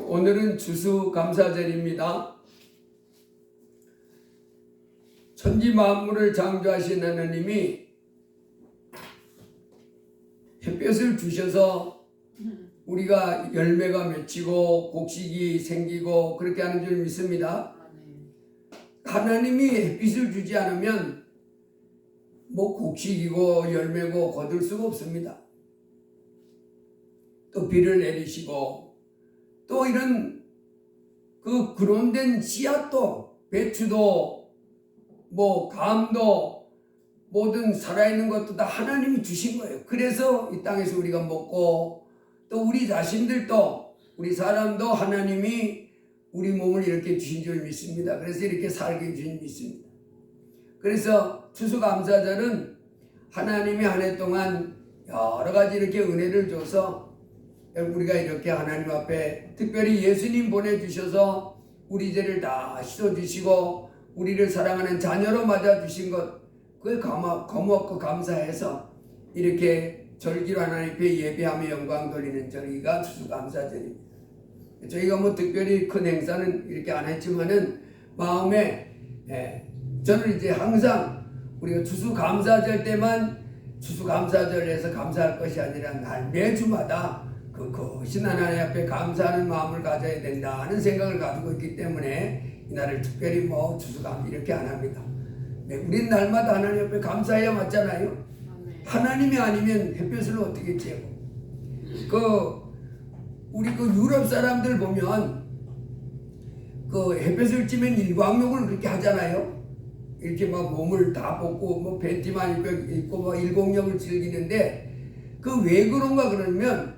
오늘은 추수감사절입니다. 천지 만물을 창조하신 하나님이 햇볕을 주셔서 우리가 열매가 맺히고 곡식이 생기고 그렇게 하는 줄 믿습니다. 하나님이 햇빛을 주지 않으면 곡식이고 열매고 거둘 수가 없습니다. 또 비를 내리시고 또 이런 그론된 씨앗도 배추도 감도 모든 살아있는 것도 다 하나님이 주신 거예요. 그래서 이 땅에서 우리가 먹고 또 우리 자신들도 우리 사람도 하나님이 우리 몸을 이렇게 주신 줄 믿습니다. 그래서 이렇게 살게 주신 줄 믿습니다. 그래서 추수감사절은 하나님이 한 해 동안 여러 가지 이렇게 은혜를 줘서 우리가 이렇게 하나님 앞에 특별히 예수님 보내주셔서 우리 죄를 다 씻어주시고 우리를 사랑하는 자녀로 맞아주신 것 그에 고맙고 감사해서 이렇게 절기로 하나님 앞에 예배하며 영광 돌리는 절기가 추수감사절입니다. 저희가 특별히 큰 행사는 이렇게 안 했지만은 마음에 저는 이제 항상 우리가 추수감사절 때만 추수감사절에서 감사할 것이 아니라 매주마다 그 하나님 앞에 감사하는 마음을 가져야 된다는 생각을 가지고 있기 때문에 이날을 특별히 추수감 이렇게 안 합니다. 우린 날마다 하나님 앞에 감사해야 맞잖아요. 하나님이 아니면 햇볕을 어떻게 쬐고 우리 유럽 사람들 보면 햇볕을 쬐면 일광욕을 그렇게 하잖아요. 이렇게 몸을 다 벗고 팬티만 입고 일광욕을 즐기는데 왜 그런가 그러면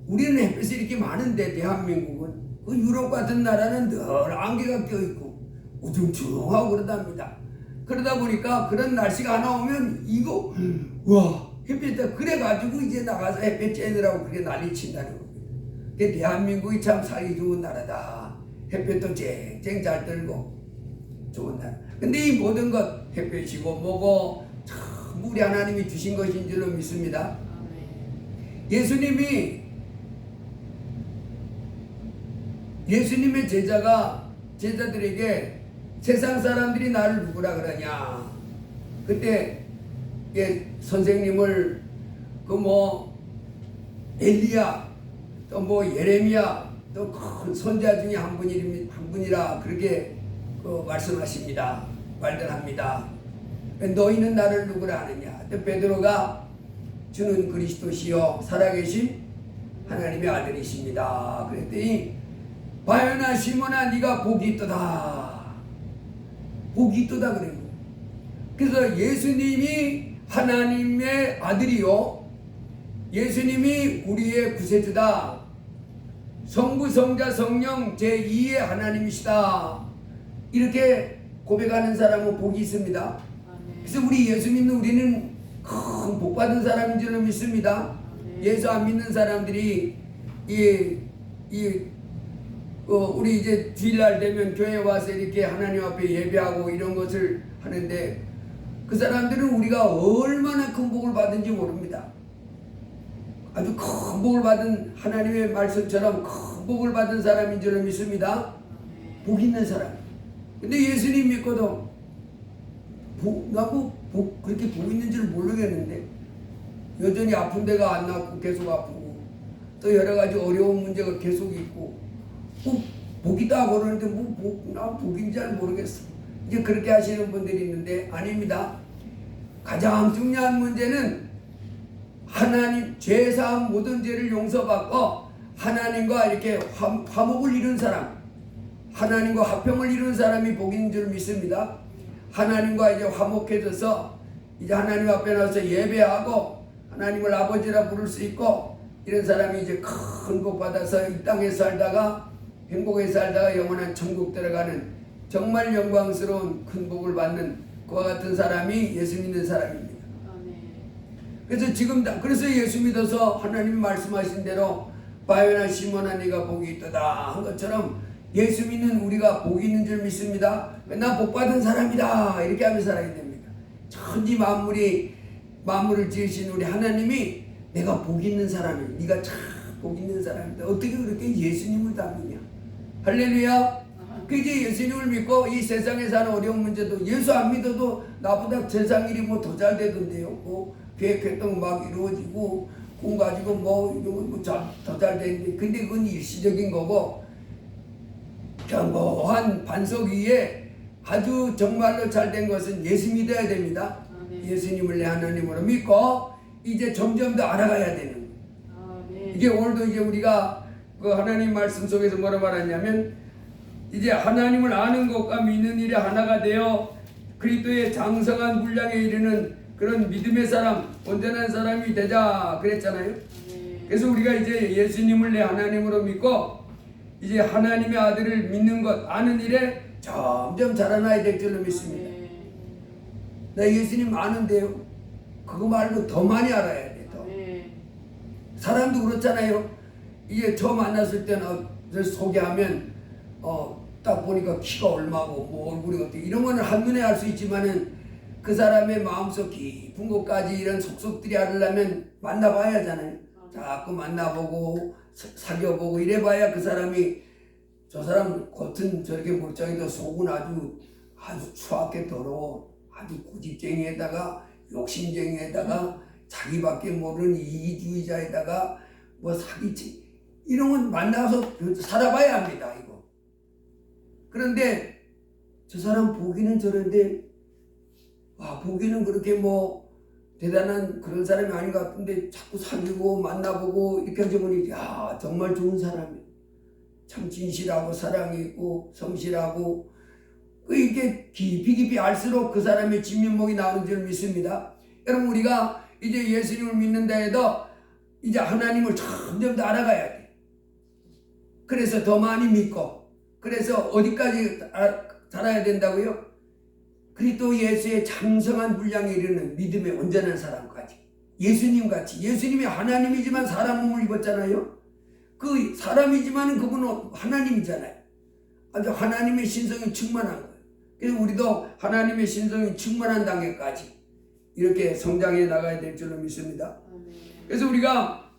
우리는 햇볕이 이렇게 많은데 대한민국은 유럽 같은 나라는 늘 안개가 껴있고 우중충하고 그러답니다. 그러다 보니까 그런 날씨가 하나 오면 햇볕 그래가지고 이제 나가서 햇볕 쬐느라고 그렇게 난리 친다는 겁니다. 대한민국이 참 살기 좋은 나라다. 햇볕도 쨍쨍 잘 들고 좋은 나라. 근데 이 모든 것 햇볕이고 뭐고 참 우리 하나님이 주신 것인 줄로 믿습니다. 예수님의 제자들에게 세상 사람들이 나를 누구라 그러냐. 그때 선생님을 엘리야 또 예레미야 또 큰 선지자 중에 한 분이라 그렇게 말씀하십니다. 말들합니다. 너희는 나를 누구라 하느냐. 또 베드로가 주는 그리스도시요 살아계신 하나님의 아들이십니다. 그랬더니 바요나 시몬아 네가 복이 있도다. 복이 있도다 그래요. 그래서 예수님이 하나님의 아들이요 예수님이 우리의 구세주다. 성부 성자 성령 제2의 하나님이시다. 이렇게 고백하는 사람은 복이 있습니다. 그래서 우리 예수 믿는 우리는 큰 복받은 사람인 줄로 믿습니다. 예수 안 믿는 사람들이 우리 이제 주일날 되면 교회 와서 이렇게 하나님 앞에 예배하고 이런 것을 하는데 그 사람들은 우리가 얼마나 큰 복을 받은지 모릅니다. 아주 큰 복을 받은 하나님의 말씀처럼 큰 복을 받은 사람인 줄로 믿습니다. 복 있는 사람. 근데 예수님 믿고도 그렇게 복 있는 줄 모르겠는데 여전히 아픈 데가 안 낫고 계속 아프고 또 여러 가지 어려운 문제가 계속 있고 복이다 그러는데 나 복인 줄 모르겠어. 이제 그렇게 하시는 분들이 있는데 아닙니다. 가장 중요한 문제는 하나님 죄사함 모든 죄를 용서받고 하나님과 이렇게 화목을 이룬 사람, 하나님과 화평을 이룬 사람이 복인 줄 믿습니다. 하나님과 이제 화목해져서 이제 하나님 앞에 나와서 예배하고 하나님을 아버지라 부를 수 있고 이런 사람이 이제 큰 복 받아서 이 땅에 살다가 행복하게 살다가 영원한 천국 들어가는 정말 영광스러운 큰 복을 받는 그와 같은 사람이 예수 믿는 사람입니다. 그래서 예수 믿어서 하나님이 말씀하신 대로 바요나 시몬아 네가 복이 있도다 한 것처럼 예수 믿는 우리가 복이 있는 줄 믿습니다. 나 복 받은 사람이다 이렇게 하며 살아야 됩니다. 천지 만물이 만물을 지으신 우리 하나님이 내가 복 있는 사람이야. 네가 참 복 있는 사람인데 어떻게 그렇게 예수님을 닮느냐. 할렐루야. 그 이제 예수님을 믿고 이 세상에 사는 어려운 문제도 예수 안 믿어도 나보다 세상 일이 뭐 더 잘 되던데요. 뭐 계획했던 거 막 이루어지고 공 가지고 뭐 이런 더 잘 되는데 근데 그건 일시적인 거고 견고한 반석 위에 아주 정말로 잘 된 것은 예수 믿어야 됩니다. 예수님을 내 하나님으로 믿고 이제 점점 더 알아가야 되는 거예요. 이게 오늘도 이제 우리가 그 하나님 말씀 속에서 뭐라 말하냐면 이제 하나님을 아는 것과 믿는 일이 하나가 되어 그리스도의 장성한 분량에 이르는 그런 믿음의 사람, 온전한 사람이 되자 그랬잖아요. 그래서 우리가 이제 예수님을 내 하나님으로 믿고 이제 하나님의 아들을 믿는 것, 아는 일에 점점 자라나야 될 줄로 믿습니다. 나 예수님 아는데요. 그거 말고 더 많이 알아야 돼. 더. 사람도 그렇잖아요. 이게 처음 만났을 때는 소개하면 딱 보니까 키가 얼마고 뭐 얼굴이 어떻게 이런 거는 한눈에 알 수 있지만은 그 사람의 마음속 깊은 것까지 이런 속속들이 알으려면 만나봐야 하잖아요. 자꾸 만나보고 사귀어보고 이래봐야 그 사람이 저 사람 겉은 저렇게 멀쩡해도 속은 아주 추악게 더러워. 아주 고집쟁이에다가 욕심쟁이에다가 자기밖에 모르는 이기주의자에다가 뭐 사기치 이런 건 만나서 살아봐야 합니다. 이거. 그런데 저 사람 보기는 저런데 보기는 그렇게 뭐 대단한 그런 사람이 아닌 것 같은데 자꾸 사귀고 만나보고 이렇게 하다 보니 정말 좋은 사람이에요. 참 진실하고 사랑이 있고 성실하고 이게 깊이 알수록 그 사람의 진면목이 나오는 줄 믿습니다. 여러분 우리가 이제 예수님을 믿는다 해도 이제 하나님을 점점 더 알아가야 돼. 그래서 더 많이 믿고 그래서 어디까지 자라야 된다고요? 그리스도 예수의 장성한 분량에 이르는 믿음의 온전한 사람까지 예수님같이 예수님이 하나님이지만 사람 몸을 입었잖아요. 그 사람이지만 그분은 하나님이잖아요. 아주 하나님의 신성이 충만한 거예요. 그래서 우리도 하나님의 신성이 충만한 단계까지 이렇게 성장해 나가야 될 줄로 믿습니다. 그래서 우리가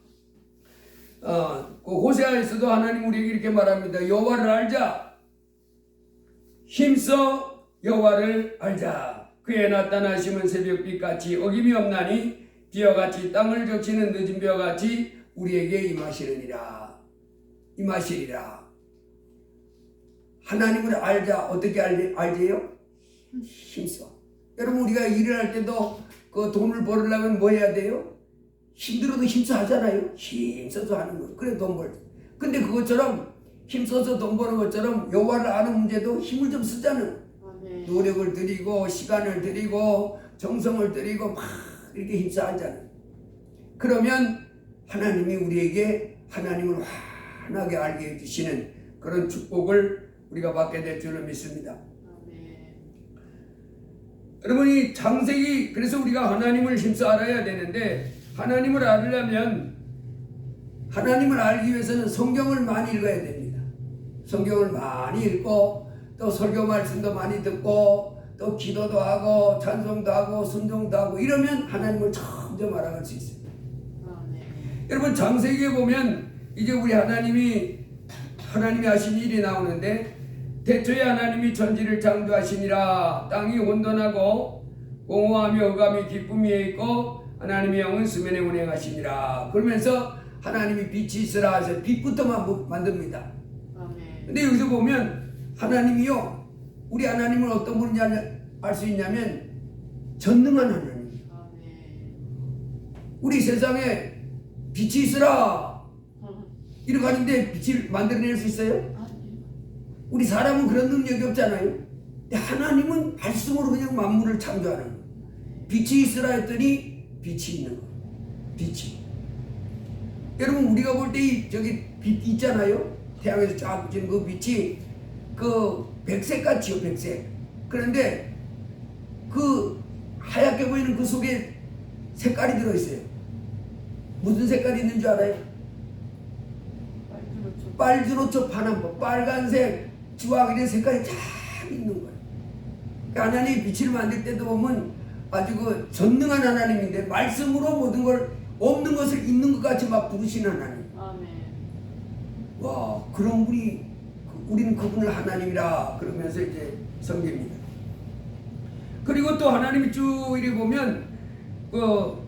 그 호세아에서도 하나님 우리에게 이렇게 말합니다. 여호와를 알자. 힘써 여호와를 알자. 그의 나타나심은 새벽빛같이 어김이 없나니 비와같이 땅을 적시는 늦은 비와같이 우리에게 임하시리라. 하나님을 알자. 어떻게 알지요? 힘써. 여러분 우리가 일을 할 때도 그 돈을 벌으려면 뭐 해야 돼요? 힘들어도 힘써 하잖아요. 힘써서 하는 거. 그래 돈 벌. 근데 그것처럼 힘써서 돈 버는 것처럼 여호와를 아는 문제도 힘을 좀 쓰자는. 노력을 들이고 시간을 들이고 정성을 들이고 막 이렇게 힘써 하잖아요. 그러면 하나님이 우리에게 하나님을 환하게 알게 해주시는 그런 축복을 우리가 받게 될 줄로 믿습니다. 여러분이 창세기 그래서 우리가 하나님을 힘써 알아야 되는데 하나님을 알으려면 하나님을 알기 위해서는 성경을 많이 읽어야 됩니다. 성경을 많이 읽고 또 설교 말씀도 많이 듣고 또 기도도 하고 찬송도 하고 순종도 하고 이러면 하나님을 점점 알아갈 수 있습니다. 여러분 창세기에 보면 이제 우리 하나님이 하신 일이 나오는데 태초에 하나님이 천지를 창조하시니라. 땅이 온전하고 공허하며 흑암이 기쁨이 있고 하나님의 영은 수면에 운행하시니라. 그러면서 하나님이 빛이 있으라 해서 빛부터 만듭니다. 근데 여기서 보면 하나님이요 우리 하나님은 어떤 분인지 알 수 있냐면 전능한 하나님. 우리 세상에 빛이 있으라 이렇게 하는데 빛을 만들어낼 수 있어요? 우리 사람은 그런 능력이 없잖아요. 근데 하나님은 말씀으로 그냥 만물을 창조하는 거예요. 빛이 있으라 했더니 빛이 있는 거예요. 빛이. 여러분 우리가 볼 때 저기 빛 있잖아요. 태양에서 쫙 비치는 그 빛이 그 백색 같이요. 백색. 그런데 그 하얗게 보이는 그 속에 색깔이 들어있어요. 무슨 색깔이 있는 줄 알아요? 빨주노초 파남보 빨간색 주황 이런 색깔이 쫙 있는 거예요. 그러니까 하나님이 빛을 만들 때도 보면 아주 그 전능한 하나님인데 말씀으로 모든 걸 없는 것을 있는 것 같이 막 부르시는 하나님. 아멘. 와, 그럼 우리는 그분을 하나님이라 그러면서 이제 섬깁니다. 그리고 또 하나님이 쭉 이리 보면 그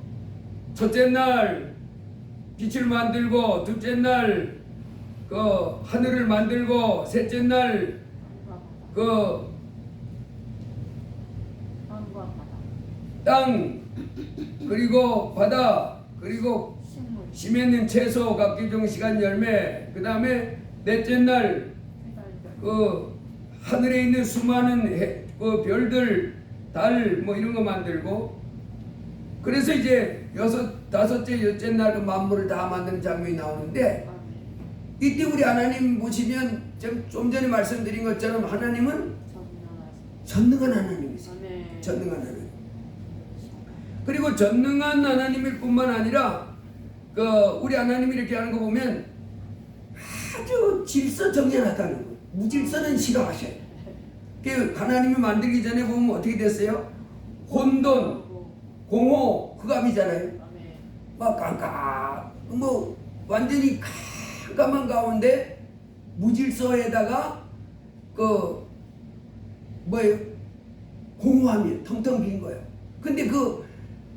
첫째 날 빛을 만들고, 둘째 날 그 하늘을 만들고, 셋째 날 그 땅, 그리고 바다, 그리고 심있는 채소, 각기 종 시간 열매, 그 다음에 넷째 날 그 하늘에 있는 수많은 그 별들, 달 뭐 이런 거 만들고, 그래서 이제 다섯째, 여섯째 날 그 만물을 다 만드는 장면이 나오는데, 이때 우리 하나님 보시면 좀 전에 말씀드린 것처럼 하나님은 전능한 하나님이세요. 전능한 하나님. 그리고 전능한 하나님일 뿐만 아니라 그 우리 하나님이 이렇게 하는 거 보면 아주 질서정연하다는 거예요. 무질서는 싫어하셔요. 그 하나님이 만들기 전에 보면 어떻게 됐어요? 혼돈, 공허, 흑암이잖아요. 막 깜깜, 뭐 완전히 깜깜한 가운데 무질서에다가 그 뭐예요? 공허함이 텅텅 빈 거예요. 근데 그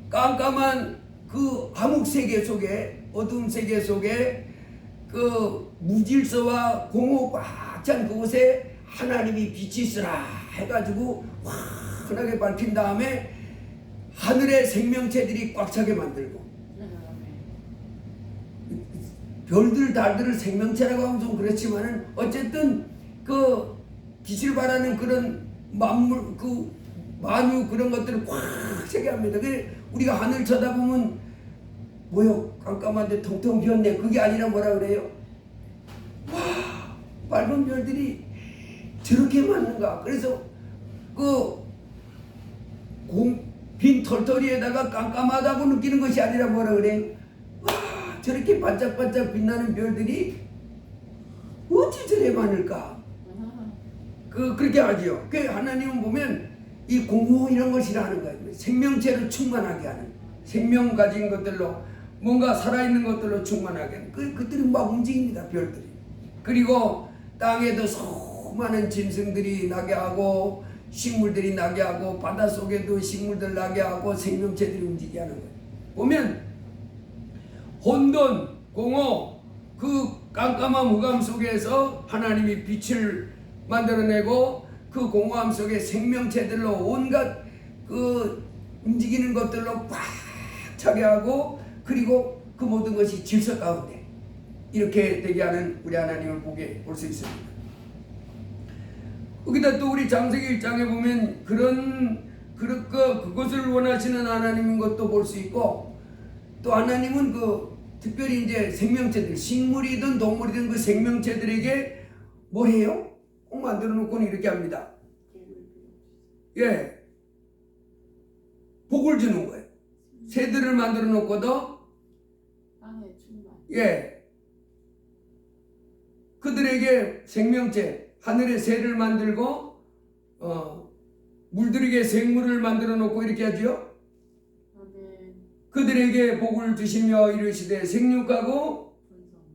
깜깜한 그 암흑 세계 속에, 어두운 세계 속에 그 무질서와 공허 꽉 찬 그곳에 하나님이 빛이 있으라 해가지고 환하게 밝힌 다음에 하늘의 생명체들이 꽉 차게 만들고, 별들 달들을 생명체라고 하면 좀 그렇지만은 어쨌든 그 빛을 발하는 그런 만물, 그 만유 그런 것들을 꽉 차게 합니다. 그 우리가 하늘 쳐다보면 뭐요? 깜깜한데 텅텅 비었네. 그게 아니라 뭐라 그래요? 와, 밝은 별들이 저렇게 많은가? 그래서 그 빈 털터리에다가 깜깜하다고 느끼는 것이 아니라 뭐라 그래요? 와, 저렇게 반짝반짝 빛나는 별들이 어찌 저래 많을까? 그렇게 하죠. 그 하나님은 보면 이 공허 이런 걸 싫어하는 거예요. 생명체로 충만하게 하는, 생명 가진 것들로, 뭔가 살아있는 것들로 충만하게 하는, 그들이 막 움직입니다. 별들이. 그리고 땅에도 수많은 짐승들이 나게 하고, 식물들이 나게 하고, 바닷속에도 식물들 나게 하고, 생명체들이 움직이게 하는 거예요. 보면 혼돈, 공허, 그 깜깜한 흑암 속에서 하나님이 빛을 만들어내고, 그 공허함 속에 생명체들로 온갖 그 움직이는 것들로 꽉 차게 하고, 그리고 그 모든 것이 질서 가운데 이렇게 되게 하는 우리 하나님을 볼 수 있습니다. 거기다 또 우리 창세기 1장에 보면 그것을 원하시는 하나님인 것도 볼 수 있고, 또 하나님은 그 특별히 이제 생명체들, 식물이든 동물이든 그 생명체들에게 뭘 해요? 꼭 만들어 놓고는 이렇게 합니다. 예. 복을 주는 거예요. 새들을 만들어 놓고도, 예. 그들에게 생명체, 하늘의 새를 만들고, 물들에게 생물을 만들어 놓고 이렇게 하죠. 그들에게 복을 주시며 이르시되 생육하고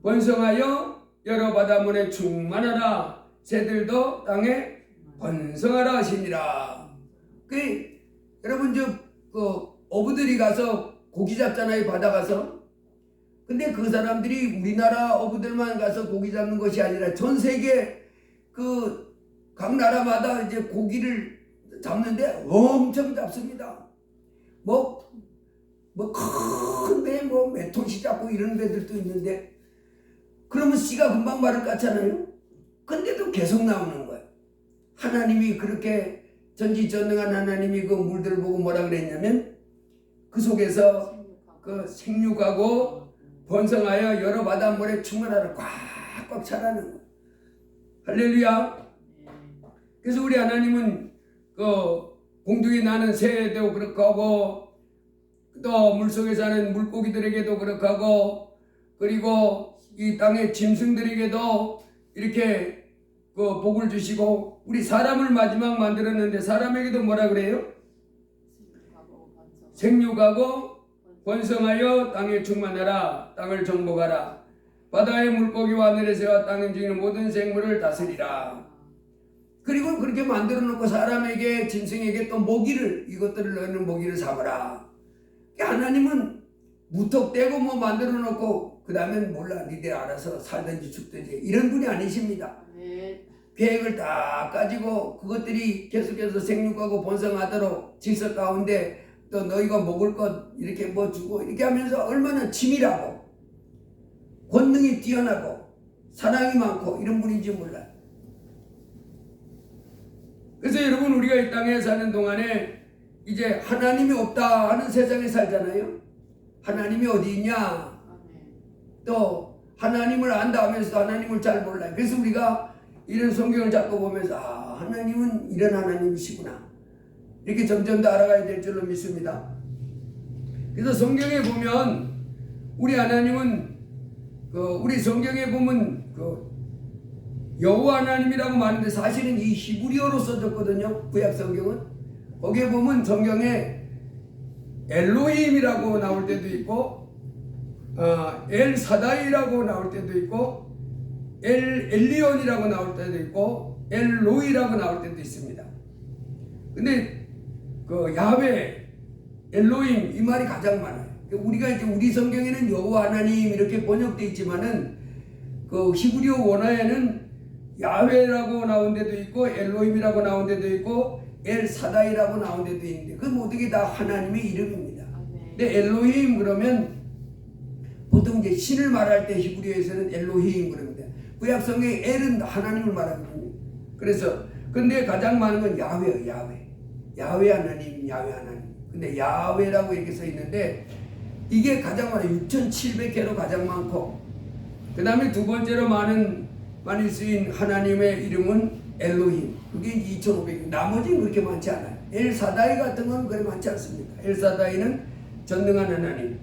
번성하여 여러 바다문에 충만하라. 새들도 땅에 번성하라 하시니라. 여러분 어부들이 가서 고기 잡잖아요, 바다 가서. 근데 그 사람들이 우리나라 어부들만 가서 고기 잡는 것이 아니라 전 세계 각 나라마다 이제 고기를 잡는데 엄청 잡습니다. 큰데 몇 톤씩 잡고 이런 데들도 있는데, 그러면 씨가 금방 말을 깠잖아요. 근데도 계속 나오는 거예요. 하나님이 그렇게 전지전능한 하나님이 그 물들을 보고 뭐라 그랬냐면, 그 속에서 그 생육하고 번성하여 여러 바닷물에 충만하라, 꽉꽉 차라는 거예요. 할렐루야. 그래서 우리 하나님은 그 공중에 나는 새도 그렇게 하고, 또 물속에 사는 물고기들에게도 그렇게 하고, 그리고 이 땅의 짐승들에게도 이렇게 그 복을 주시고, 우리 사람을 마지막 만들었는데 사람에게도 뭐라 그래요? 생육하고 번성하여 땅에 충만하라. 땅을 정복하라. 바다의 물고기와 하늘의 새와 땅에 움직이는 모든 생물을 다스리라. 그리고 그렇게 만들어 놓고 사람에게 짐승에게 또 모기를 이것들을 넣는 모기를 삼으라. 하나님은 무턱대고 뭐 만들어 놓고 그 다음엔 몰라 니들 알아서 살든지 죽든지 이런 분이 아니십니다. 계획을 다 가지고 그것들이 계속해서 생육하고 번성하도록 질서 가운데 또 너희가 먹을 것 이렇게 뭐 주고 이렇게 하면서 얼마나 치밀하고 권능이 뛰어나고 사랑이 많고 이런 분인지 몰라요. 그래서 여러분 우리가 이 땅에 사는 동안에 이제 하나님이 없다 하는 세상에 살잖아요. 하나님이 어디 있냐? 또 하나님을 안다 하면서도 하나님을 잘 몰라요. 그래서 우리가 이런 성경을 자꾸 보면서 하나님은 이런 하나님이시구나 이렇게 점점 더 알아가야 될 줄로 믿습니다. 그래서 성경에 보면 우리 하나님은 우리 성경에 보면 여호와 하나님이라고 말하는데 사실은 이 히브리어로 써졌거든요. 구약 성경은. 거기에 보면 성경에 엘로힘이라고 나올 때도 있고 엘 사다이라고 나올 때도 있고 엘리온이라고 나올 때도 있고 엘로이라고 나올 때도 있습니다. 근데 야훼, 엘로힘 이 말이 가장 많아요. 우리가 이제 우리 성경에는 여호와 하나님 이렇게 번역되어 있지만은 히브리어 원어에는 야훼라고 나온 데도 있고 엘로힘이라고 나온 데도 있고 엘 사다이라고 나온 데도 있는데 그 모든 게 다 하나님의 이름입니다. 근데 엘로힘 그러면 보통 이제 신을 말할 때 히브리어에서는 엘로힘 그럽니다. 구약 성경에 엘은 하나님을 말하거든요. 그래서 근데 가장 많은 건 야훼예요. 야훼 하나님, 야훼 하나님. 근데 야훼라고 이렇게 써 있는데 이게 가장 많아요. 6,700개로 가장 많고 그 다음에 두 번째로 많이 쓰인 하나님의 이름은 엘로힘. 그게 2,500개. 나머지는 그렇게 많지 않아요. 엘 사다이 같은 건 그렇게 많지 않습니다. 엘 사다이는 전능한 하나님.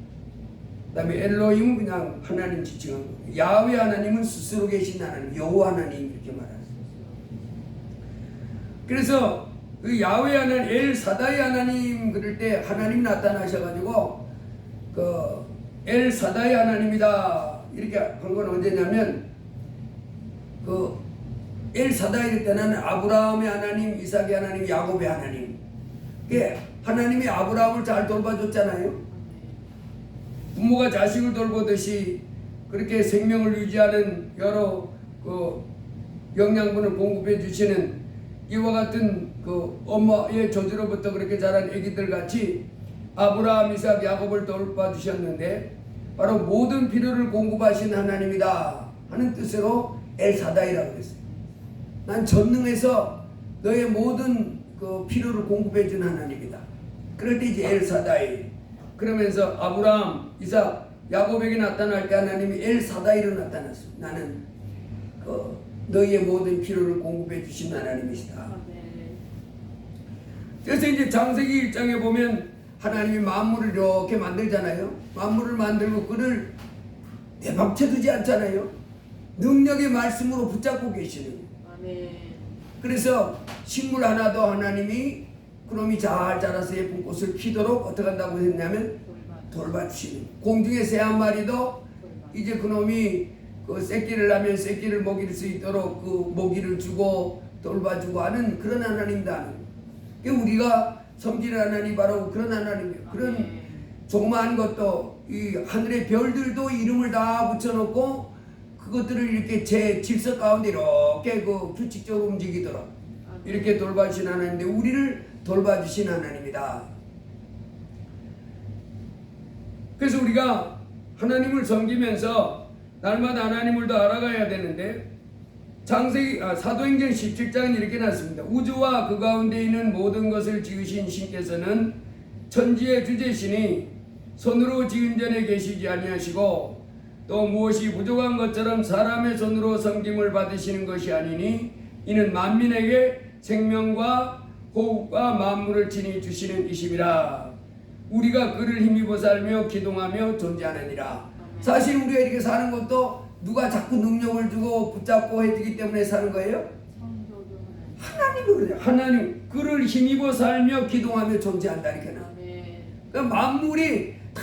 그 다음에 엘로힘은 그냥 하나님 지칭한 거예요. 야훼 하나님은 스스로 계신 하나님, 여호와 하나님 이렇게 말하죠. 그래서 그 야훼 하나님, 엘 사다이 하나님 그럴 때 하나님 나타나셔가지고 엘 사다이 하나님이다 이렇게 한 건 언제냐면 엘 사다이 때는 아브라함의 하나님, 이삭의 하나님, 야곱의 하나님. 하나님이 아브라함을 잘 돌봐줬잖아요. 부모가 자식을 돌보듯이 그렇게 생명을 유지하는 여러 영양분을 공급해 주시는 이와 같은 엄마의 저주로부터 그렇게 자란 아기들 같이 아브라함, 이삭, 야곱을 돌봐주셨는데 바로 모든 필요를 공급하신 하나님이다 하는 뜻으로 엘사다이라고 했어요. 난 전능해서 너의 모든 필요를 공급해 준 하나님이다. 그럴 때 이제 엘사다이 그러면서 아브라함, 이삭, 야곱에게 나타날 때 하나님이 엘사다이로 나타났어요. 나는 너희의 모든 필요를 공급해 주신 하나님이시다. 그래서 이제 창세기 1장에 보면 하나님이 만물을 이렇게 만들잖아요. 만물을 만들고 그를 내박쳐 두지 않잖아요. 능력의 말씀으로 붙잡고 계시는 거예요. 그래서 식물 하나도 하나님이 그놈이 잘 자라서 예쁜 꽃을 피도록 어떻게 한다고 했냐면 돌봐주시는. 공중의 새 한 마리도 이제 그놈이 새끼를 낳으면 새끼를 먹일 수 있도록 먹이를 주고 돌봐주고 하는 그런 하나님이다. 우리가 섬기는 하나님이 바로 그런 하나님이에요. 그런 조그마한 것도 이 하늘의 별들도 이름을 다 붙여놓고 그것들을 이렇게 제 질서 가운데 이렇게 규칙적으로 움직이도록 이렇게 돌봐주신 하나님인데 우리를 돌봐주신 하나님이다. 그래서 우리가 하나님을 섬기면서 날마다 하나님을 더 알아가야 되는데 사도행전 17장은 이렇게 났습니다. 우주와 그 가운데 있는 모든 것을 지으신 신께서는 천지의 주제시니 손으로 지은 전에 계시지 아니하시고 또 무엇이 부족한 것처럼 사람의 손으로 섬김을 받으시는 것이 아니니 이는 만민에게 생명과 호흡과 만물을 친히 주시는 이심이라. 우리가 그를 힘입어 살며 기동하며 존재하느니라. 사실 우리가 이렇게 사는 것도 누가 자꾸 능력을 주고 붙잡고 해주기 때문에 사는 거예요? 하나님이 그래요. 하나님 그를 힘입어 살며 기동하며 존재한다 이렇게 나. 그러니까 만물이 다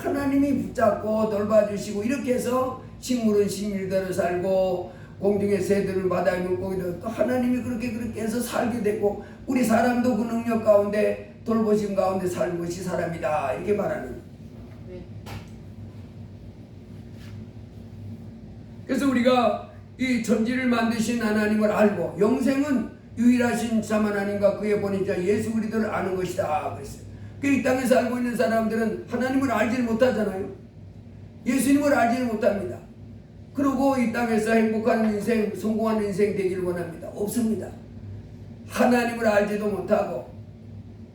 하나님이 붙잡고 돌봐주시고 이렇게 해서 식물은 식물대로 살고 공중의 새들은 바다의 물고기도 또 하나님이 그렇게 해서 살게 됐고 우리 사람도 그 능력 가운데 돌보심 가운데 살는 것이 사람이다 이렇게 말하는 거예요. 그래서 우리가 이 천지를 만드신 하나님을 알고 영생은 유일하신 참 하나님과 그의 보내자 예수 그리스도를 아는 것이다 그랬어요. 이 땅에 살고 있는 사람들은 하나님을 알지를 못하잖아요. 예수님을 알지를 못합니다. 그리고 이 땅에서 행복한 인생, 성공한 인생 되기를 원합니다. 없습니다. 하나님을 알지도 못하고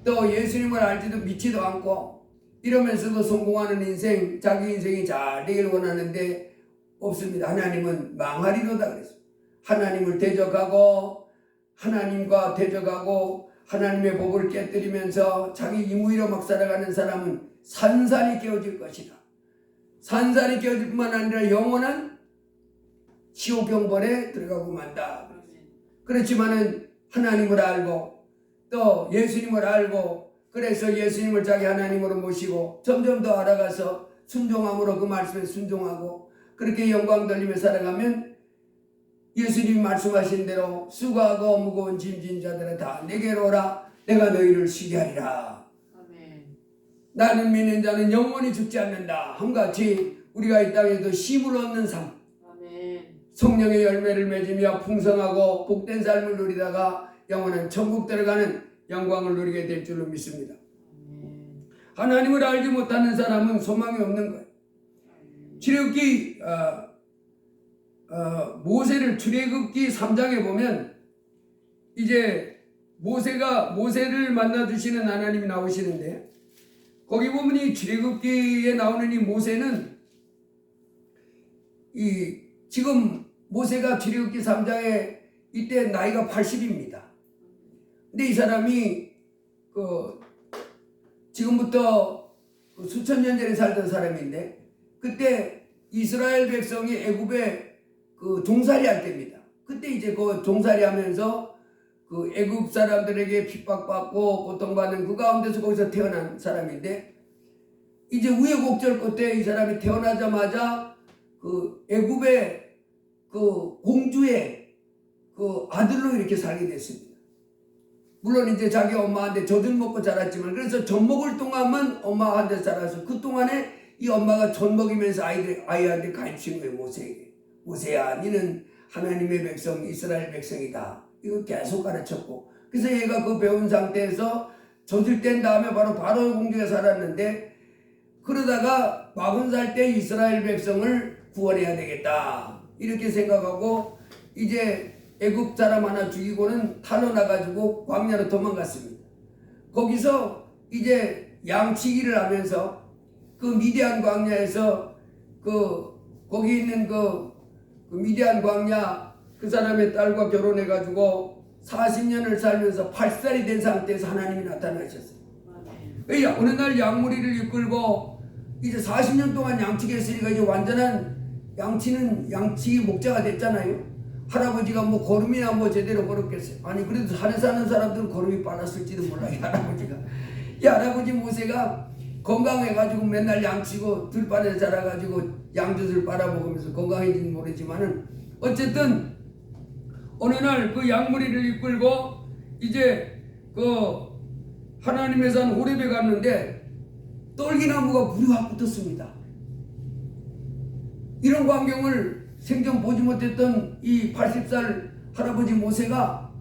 또 예수님을 알지도 믿지도 않고 이러면서도 성공하는 인생, 자기 인생이 잘 되기를 원하는데 없습니다. 하나님은 망하리로다 그랬어요. 하나님을 대적하고 하나님과 대적하고 하나님의 법을 깨뜨리면서 자기 임의로 막 살아가는 사람은 산산이 깨어질 것이다. 산산이 깨어질 뿐만 아니라 영원한 지옥 경벌에 들어가고 만다. 그렇지만은 하나님을 알고 또 예수님을 알고 그래서 예수님을 자기 하나님으로 모시고 점점 더 알아가서 순종함으로 그 말씀에 순종하고 그렇게 영광 돌리며 살아가면 예수님이 말씀하신 대로 수고하고 무거운 짐진 자들아 다 내게로 오라 내가 너희를 쉬게 하리라. 아멘. 나는 믿는 자는 영원히 죽지 않는다. 함같이 우리가 이 땅에도 쉼을 얻는 삶 아멘. 성령의 열매를 맺으며 풍성하고 복된 삶을 누리다가 영원한 천국 들어가는 영광을 누리게 될 줄로 믿습니다. 아멘. 하나님을 알지 못하는 사람은 소망이 없는 거예요. 출애굽기 모세를 출애굽기 3장에 보면 이제 모세를 만나 주시는 하나님이 나오시는데 거기 보면 이 출애굽기에 나오는 이 모세는 이 지금 모세가 출애굽기 3장에 이때 나이가 80입니다. 근데 이 사람이 지금부터 수천 년 전에 살던 사람인데 그때 이스라엘 백성이 애굽에 종살이 할 때입니다. 그때 이제 종살이 하면서 애굽 사람들에게 핍박받고 고통받는 그 가운데서 거기서 태어난 사람인데 이제 우여곡절 끝에 이 사람이 태어나자마자 애굽의 공주의 아들로 이렇게 살게 됐습니다. 물론 이제 자기 엄마한테 젖을 먹고 자랐지만 그래서 젖 먹을 동안만 엄마한테 자라서 그 동안에 이 엄마가 젖 먹이면서 아이한테 가르친 거예요. 모세에게. 모세야 너는 하나님의 백성 이스라엘 백성이다. 이거 계속 가르쳤고 그래서 얘가 그 배운 상태에서 젖을 뗀 다음에 바로 공주가 살았는데 그러다가 40살 때 이스라엘 백성을 구원해야 되겠다 이렇게 생각하고 이제 애굽 사람 하나 죽이고는 탈로나가지고 광야로 도망갔습니다. 거기서 이제 양치기를 하면서 그 미디안 광야에서 거기 있는 그 미디안 광야 그 사람의 딸과 결혼해가지고 40년을 살면서 80살이 된 상태에서 하나님이 나타나셨어요. 어느 날 양무리를 이끌고 이제 40년 동안 양치기했으니까 이제 완전한 양치기 목자가 됐잖아요. 할아버지가 뭐 걸음이나 제대로 걸었겠어요. 아니 그래도 산에 사는 사람들은 걸음이 빨랐을지도 몰라요. 이 할아버지 모세가 건강해가지고 맨날 양치고 들판에 자라가지고 양젖을 빨아먹으면서 건강해진지 모르지만은 어쨌든 어느 날 그 양무리를 이끌고 이제 하나님의 산 호렙에 갔는데 떨기나무가 물이 확 붙었습니다. 이런 광경을 생전 보지 못했던 이 80살 할아버지 모세가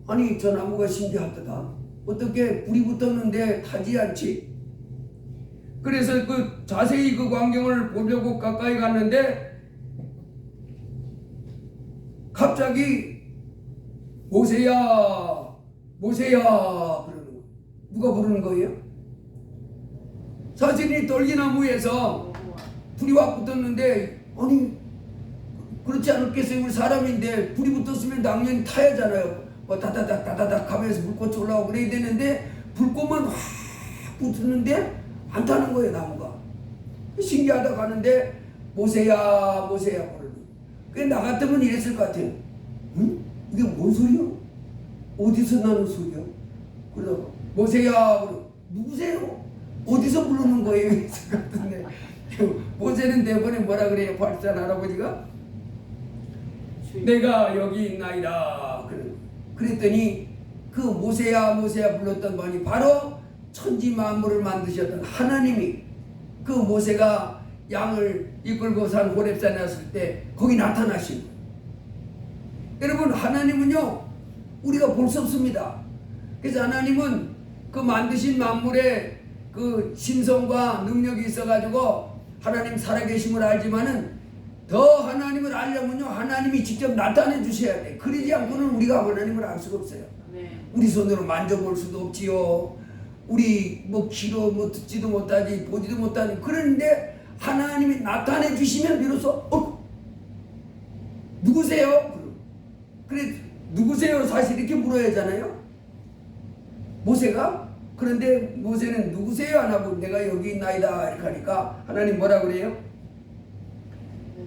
아니 저 나무가 신기하다. 어떻게 불이 붙었는데 타지 않지? 그래서 자세히 그 광경을 보려고 가까이 갔는데 갑자기 모세야 그러는 거예요. 누가 부르는 거예요? 사실 이 떨기나무에서 불이 확 붙었는데 아니 그렇지 않겠어요? 우리 사람인데 불이 붙었으면 당연히 타야 하잖아요. 다다닥 하면서 불꽃이 올라오고 그래야 되는데 불꽃만 확 붙었는데 안 타는 거예요. 나무가 신기하다 가는데 모세야 그러는 거예요. 나 같으면 이랬을 것 같아요. 응? 이게 뭔 소리야? 어디서 나는 소리야? 그러다가 모세야 누구세요? 어디서 부르는 거예요? 같은데 모세는 대본에 뭐라 그래요? 발산 할아버지가 내가 여기 있나이다. 그랬더니 그 모세야 모세야 불렀던 분이 바로 천지 만물을 만드셨던 하나님이 그 모세가 양을 이끌고 산 호렙산에 왔을 때 거기 나타나신 거예요. 여러분 하나님은요 우리가 볼 수 없습니다. 그래서 하나님은 그 만드신 만물에 그 신성과 능력이 있어가지고 하나님 살아계심을 알지만은 더 하나님을 알려면요 하나님이 직접 나타내 주셔야 돼. 그러지 않고는 우리가 하나님을 알 수가 없어요. 우리 손으로 만져볼 수도 없지요. 우리 뭐 귀로 뭐 듣지도 못하지 보지도 못하지. 그런데 하나님이 나타내 주시면 비로소 누구세요? 그래 누구세요? 사실 이렇게 물어야 하잖아요. 모세가. 그런데 모세는 누구세요? 안 하고 내가 여기 있나이다 이렇게 하니까 하나님 뭐라 그래요?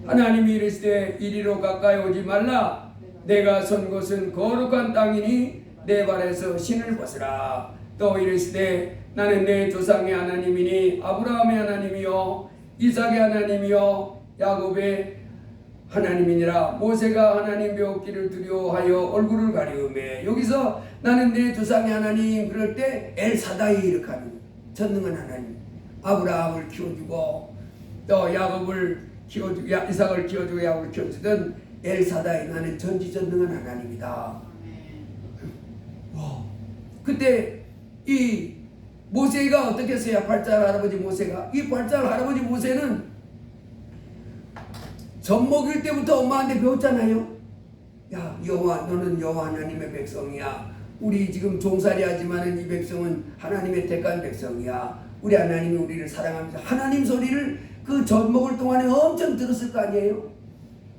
하나님이 이르시되 이리로 가까이 오지 말라. 내가 선 곳은 거룩한 땅이니 내 발에서 신을 벗으라. 또 이르시되 나는 내 조상의 하나님이니 아브라함의 하나님이요 이삭의 하나님이요 야곱의 하나님이니라. 모세가 하나님 뵙기를 두려워하여 얼굴을 가리우매 여기서 나는 내 조상의 하나님 그럴 때 엘사다이 이렇게 하는 거예요. 전능한 하나님. 아브라함을 키워주고 또 야곱을 키워주고 이삭을 키워주고 야곱을 키워주던 엘사다이 나는 전지전능한 하나님이다. 그때 이 모세가 어떻게 했어요? 발달 할아버지 모세가. 이 발달 할아버지 모세는 젖 먹일 때부터 엄마한테 배웠잖아요. 야 여호와 너는 여호와 하나님의 백성이야. 우리 지금 종살이 하지만은 이 백성은 하나님의 택한 백성이야. 우리 하나님이 우리를 사랑하면서 하나님 소리를 그 젖 먹을 동안에 엄청 들었을 거 아니에요.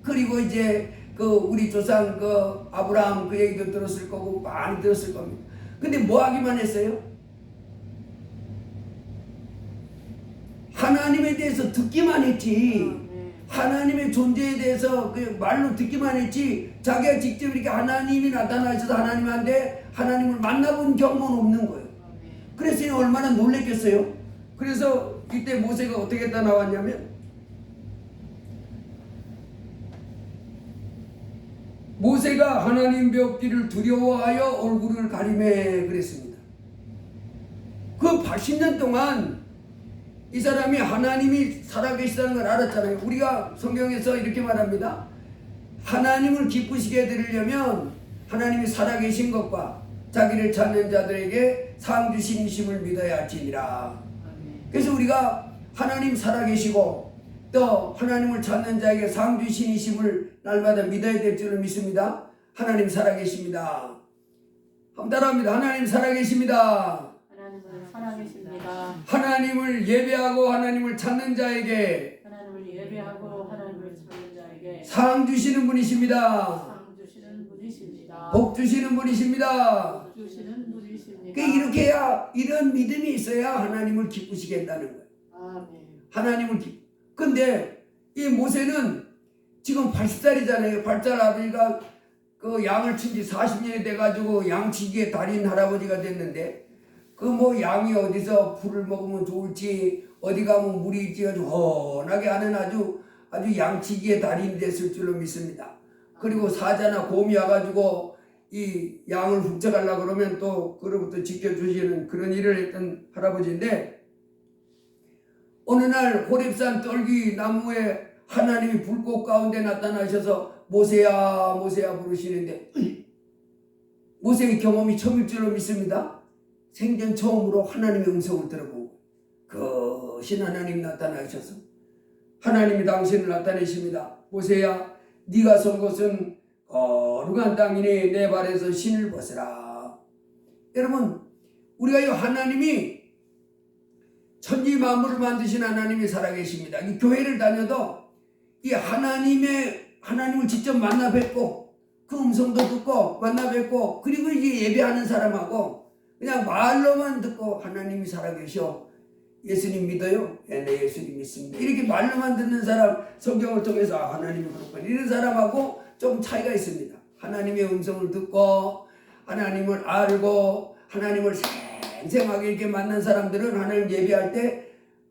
그리고 이제 그 우리 조상 그 아브라함 그 얘기도 들었을 거고 많이 들었을 겁니다. 근데 뭐 하기만 했어요? 하나님에 대해서 듣기만 했지. 하나님의 존재에 대해서 그 말로 듣기만 했지 자기가 직접 이렇게 하나님이 나타나셔서 하나님한테 하나님을 만나본 경험은 없는 거예요. 그래서 얼마나 놀랬겠어요. 그래서 이때 모세가 어떻게 했다 나왔냐면 모세가 하나님 뵙기를 두려워하여 얼굴을 가리매 그랬습니다. 그 80년 동안 이 사람이 하나님이 살아계시다는 걸 알았잖아요. 우리가 성경에서 이렇게 말합니다. 하나님을 기쁘시게 해드리려면 하나님이 살아계신 것과 자기를 찾는 자들에게 상 주신 이심을 믿어야 할지니라. 그래서 우리가 하나님 살아계시고 또 하나님을 찾는 자에게 상 주신 이심을 날마다 믿어야 될 줄을 믿습니다. 하나님 살아계십니다. 한번 따라합니다. 하나님 살아계십니다. 하나님을 살아계십니다. 하나님을 예배하고 하나님을 찾는 자에게 하나님을 예배하고 하나님을 찾는 자에게 상 주시는 분이십니다. 상 주시는 분이십니다. 복 주시는 분이십니다. 복 주시는 분이십니다. 이렇게 해야 이런 믿음이 있어야 하나님을 기쁘시게 한다는 거예요. 아멘. 하나님을 근데 이 모세는 지금 80살이잖아요. 발달 아버지가 그 양을 친 지 40년이 돼가지고 양치기의 달인 할아버지가 됐는데 그 뭐 양이 어디서 풀을 먹으면 좋을지 어디 가면 물이 있지 아주 훤하게 하는 아주 양치기의 달인이 됐을 줄로 믿습니다. 그리고 사자나 곰이 와가지고 이 양을 훔쳐가려고 그러면 또 그로부터 지켜주시는 그런 일을 했던 할아버지인데 어느 날 호렙산 떨기 나무에 하나님이 불꽃 가운데 나타나셔서 모세야 모세야 부르시는데 모세의 경험이 처음일 줄로 믿습니다. 생전 처음으로 하나님의 음성을 들어보고 그 신 하나님 나타나셔서 하나님이 당신을 나타내십니다. 모세야 네가 선 곳은 거룩한 땅이니 내 발에서 신을 벗으라. 여러분 우리가 이 하나님이 천지 만물을 만드신 하나님이 살아계십니다. 이 교회를 다녀도 이 하나님을 직접 만나 뵙고 그 음성도 듣고 만나 뵙고 그리고 이제 예배하는 사람하고 그냥 말로만 듣고 하나님이 살아계셔. 예수님 믿어요? 네, 예수님 믿습니다. 이렇게 말로만 듣는 사람 성경을 통해서 하나님이 그렇군 이런 사람하고 좀 차이가 있습니다. 하나님의 음성을 듣고 하나님을 알고 하나님을 생생하게 이렇게 만난 사람들은 하나님 예배할 때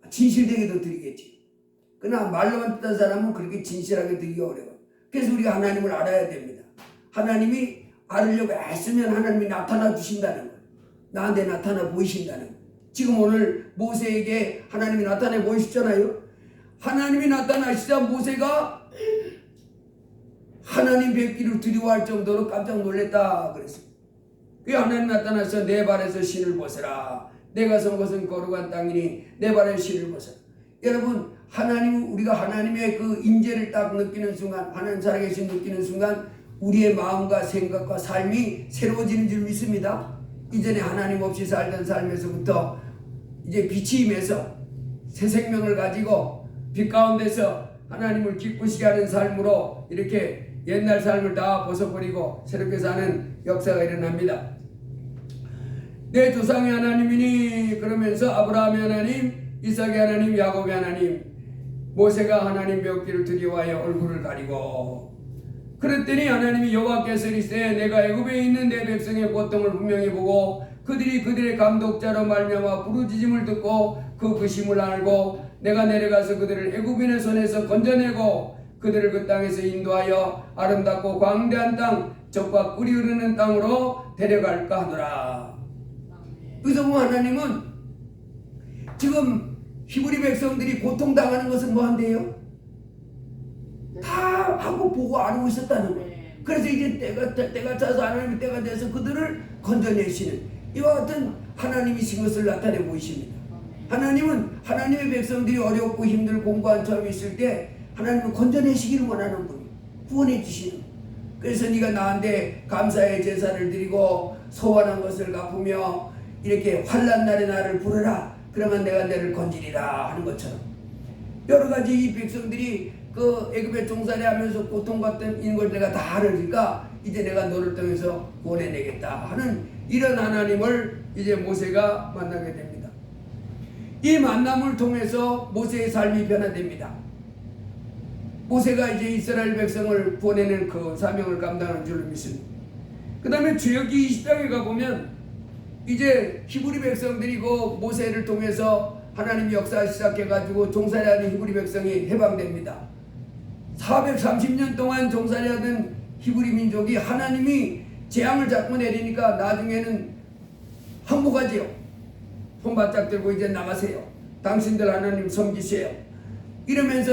진실되게도 드리겠지. 그러나 말로만 듣는 사람은 그렇게 진실하게 드리기 어려워요. 그래서 우리가 하나님을 알아야 됩니다. 하나님이 알으려고 애쓰면 하나님이 나타나 주신다는 거예요. 나한테 나타나 보이신다는 거예요. 지금 오늘 모세에게 하나님이 나타나 보이셨잖아요. 하나님이 나타나시자 모세가 하나님 뵙기를 두려워할 정도로 깜짝 놀랐다 그랬어요. 그 하나님 나타나서 내 발에서 신을 벗어라. 내가 선 것은 거룩한 땅이니 내 발에 신을 벗어라. 여러분, 하나님, 우리가 하나님의 그 임재를 딱 느끼는 순간, 하나님 살아계신 느끼는 순간 우리의 마음과 생각과 삶이 새로워지는 줄 믿습니다. 이전에 하나님 없이 살던 삶에서부터 이제 빛이 임해서 새 생명을 가지고 빛 가운데서 하나님을 기쁘시게 하는 삶으로 이렇게 옛날 삶을 다 벗어버리고 새롭게 사는 역사가 일어납니다. 내 조상의 하나님이니 그러면서 아브라함의 하나님, 이삭의 하나님, 야곱의 하나님, 모세가 하나님 뵙기를 두려워하여 얼굴을 가리고 그랬더니 하나님이 여호와께서 이르시되 내가 애굽에 있는 내 백성의 고통을 분명히 보고 그들이 그들의 감독자로 말미암아 부르짖음을 듣고 그 근심을 알고 내가 내려가서 그들을 애굽인의 손에서 건져내고 그들을 그 땅에서 인도하여 아름답고 광대한 땅 젖과 꿀이 흐르는 땅으로 데려갈까 하노라. 그래서 하나님은 지금 히브리 백성들이 고통당하는 것은 뭐 한대요? 다 하고 보고 알고 있었다는 거예요. 그래서 이제 때가 차서 하나님의 때가 돼서 그들을 건져내시는 이와 같은 하나님이신 것을 나타내 보이십니다. 하나님은 하나님의 백성들이 어렵고 힘들고 공고한 점이 있을 때 하나님은 건져내시기를 원하는 분이 구원해 주시는. 그래서 네가 나한테 감사의 제사를 드리고 소원한 것을 갚으며 이렇게 환난 날에 나를 부르라. 그러면 내가 너를 건지리라 하는 것처럼 여러 가지 이 백성들이 그 애굽에 종살이 하면서 고통받던 걸 내가 다 알으니까 이제 내가 너를 통해서 구원해내겠다 하는 이런 하나님을 이제 모세가 만나게 됩니다. 이 만남을 통해서 모세의 삶이 변화됩니다. 모세가 이제 이스라엘 백성을 구원해내는 그 사명을 감당하는 줄로 믿습니다. 그 다음에 주역기 20장에 가보면 이제 히브리 백성들이 그 모세를 통해서 하나님 역사 시작해가지고 종살이하는 히브리 백성이 해방됩니다. 430년 동안 종살이하던 히브리 민족이 하나님이 재앙을 자꾸 내리니까 나중에는 항복하지요. 손 바짝 들고 이제 나가세요. 당신들 하나님 섬기세요. 이러면서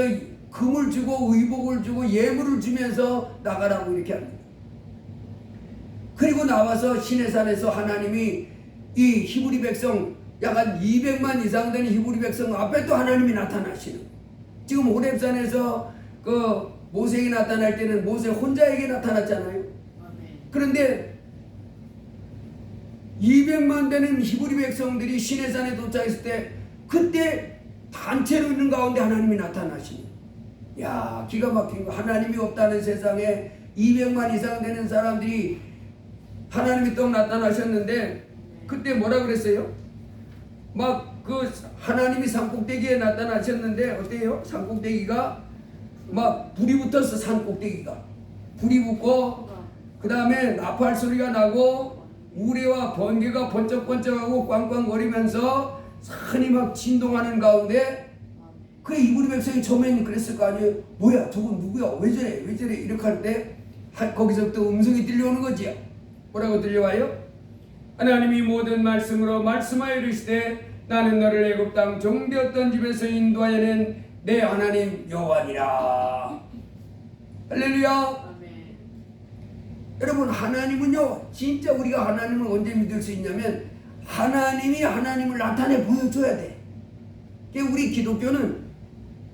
금을 주고 의복을 주고 예물을 주면서 나가라고 이렇게 합니다. 그리고 나와서 시내산에서 하나님이 이 히브리 백성 약 한 200만 이상 되는 히브리 백성 앞에 또 하나님이 나타나시는. 지금 호렙산에서 그 모세에게 나타날 때는 모세 혼자에게 나타났잖아요. 그런데 200만 되는 히브리 백성들이 시내산에 도착했을 때 그때 단체로 있는 가운데 하나님이 나타나시는. 야, 기가 막힌 거. 하나님이 없다는 세상에 200만 이상 되는 사람들이 하나님이 또 나타나셨는데 그때 뭐라 그랬어요? 막 그 하나님이 산꼭대기에 나타나셨는데 어때요? 산꼭대기가 막 불이 붙었어. 산꼭대기가 불이 붙고 그 다음에 나팔 소리가 나고 우레와 번개가 번쩍번쩍하고 꽝꽝거리면서 산이 막 진동하는 가운데 그 히브리 백성이 처음에는 그랬을 거 아니에요. 뭐야 저건 누구야 왜 저래 이렇게 할 때 거기서부터 음성이 들려오는 거지요. 뭐라고 들려와요? 하나님이 모든 말씀으로 말씀하여 이르시되 나는 너를 애굽 땅 종되었던 집에서 인도하여 낸 내 하나님 여호와니라. 할렐루야. 아멘. 여러분, 하나님은요 진짜 우리가 하나님을 언제 믿을 수 있냐면 하나님이 하나님을 나타내 보여줘야 돼. 우리 기독교는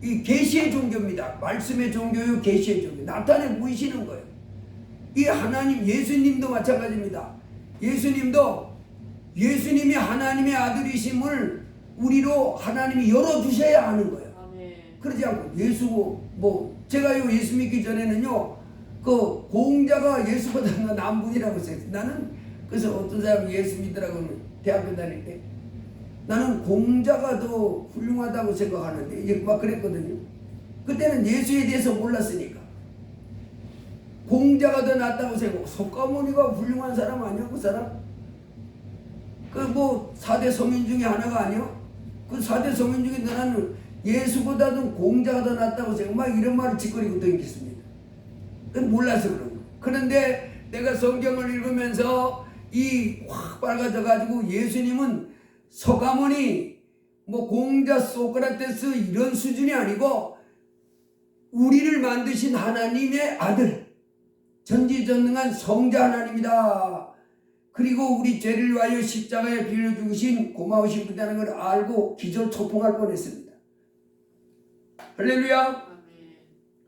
이 계시의 종교입니다. 말씀의 종교요 계시의 종교. 나타내 보이시는 거예요. 이 하나님, 예수님도 마찬가지입니다. 예수님이 하나님의 아들이심을 우리로 하나님이 열어주셔야 하는 거예요. 아멘. 그러지 않고 제가요 예수 믿기 전에는요 그 공자가 예수보다 나은 분이라고 했어요. 나는 그래서 어떤 사람이 예수 믿으라고 대학교 다닐 때 나는 공자가 더 훌륭하다고 생각하는데 이제 막 그랬거든요. 그때는 예수에 대해서 몰랐으니까 공자가 더 낫다고 생각하고 석가모니가 훌륭한 사람 아니야 그 사람? 그 뭐 4대 서민 중에 하나가 아니요? 그 4대 서민 중에 나는 예수보다도 공자가 더 낫다고 생각 막 이런 말을 짓거리고 댕겼습니다. 그건 몰라서 그런 거예요. 그런데 내가 성경을 읽으면서 이 확 밝아져 가지고 예수님은 서가모니 뭐 공자 소크라테스 이런 수준이 아니고 우리를 만드신 하나님의 아들 전지전능한 성자 하나님이다. 그리고 우리 죄를 위하여 십자가에 빌려 죽으신 고마우신 분이라는 걸 알고 기절초풍할 뻔했습니다. 할렐루야. 아멘.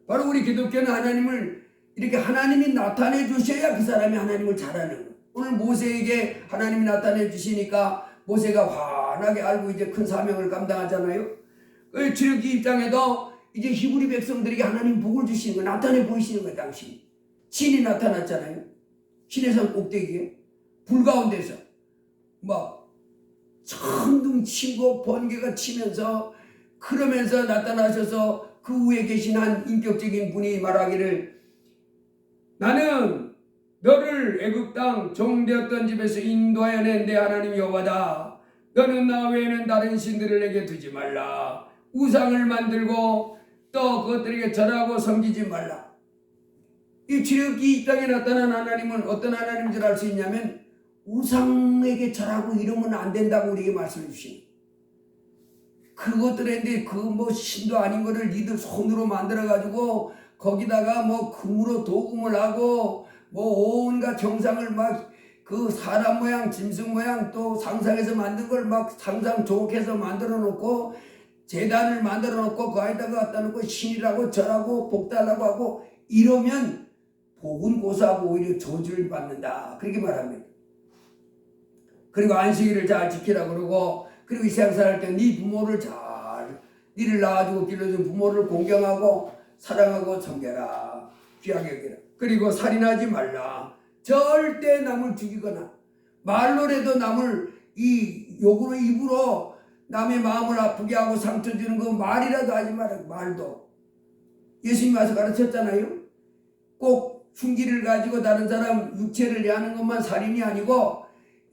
바로 우리 기독교는 하나님을 이렇게 하나님이 나타내 주셔야 그 사람이 하나님을 잘 아는 거예요. 오늘 모세에게 하나님이 나타내 주시니까 모세가 환하게 알고 이제 큰 사명을 감당하잖아요. 그 출애굽기 입장에도 이제 히브리 백성들에게 하나님 복을 주시는 거 나타내 보이시는 거예요. 당신이 신이 나타났잖아요. 신의 산 꼭대기에 불 가운데서 막 천둥 치고 번개가 치면서 그러면서 나타나셔서 그 위에 계신 한 인격적인 분이 말하기를 나는 너를 애굽 땅 종되었던 집에서 인도하여 낸 내 하나님 여호와다. 너는 나 외에는 다른 신들을 내게 두지 말라. 우상을 만들고 또 그것들에게 절하고 섬기지 말라. 이 출애굽기 이 땅에 나타난 하나님은 어떤 하나님인 줄 알 수 있냐면 우상에게 절하고 이러면 안 된다고 우리에게 말씀해 주시니 그것들인데 그 뭐 신도 아닌 거를 니들 손으로 만들어 가지고 거기다가 뭐 금으로 도금을 하고 뭐 온갖 형상을 막 그 사람 모양 짐승 모양 또 상상해서 만든 걸 막 상상 좋게 해서 만들어 놓고 제단을 만들어 놓고 그 안에다가 갖다 놓고 신이라고 절하고 복달라고 하고 이러면 복은 고사하고 오히려 저주를 받는다 그렇게 말합니다. 그리고 안식일을 잘 지키라 그러고 그리고 이 세상 살 때 네 부모를 잘 니를 낳아주고 길러준 부모를 공경하고 사랑하고 섬겨라 귀하게 여기라. 그리고 살인하지 말라. 절대 남을 죽이거나 말로라도 남을 이 욕으로 입으로 남의 마음을 아프게 하고 상처 주는 거 말이라도 하지 마라. 말도 예수님 와서 가르쳤잖아요. 꼭 흉기를 가지고 다른 사람 육체를 해하는 것만 살인이 아니고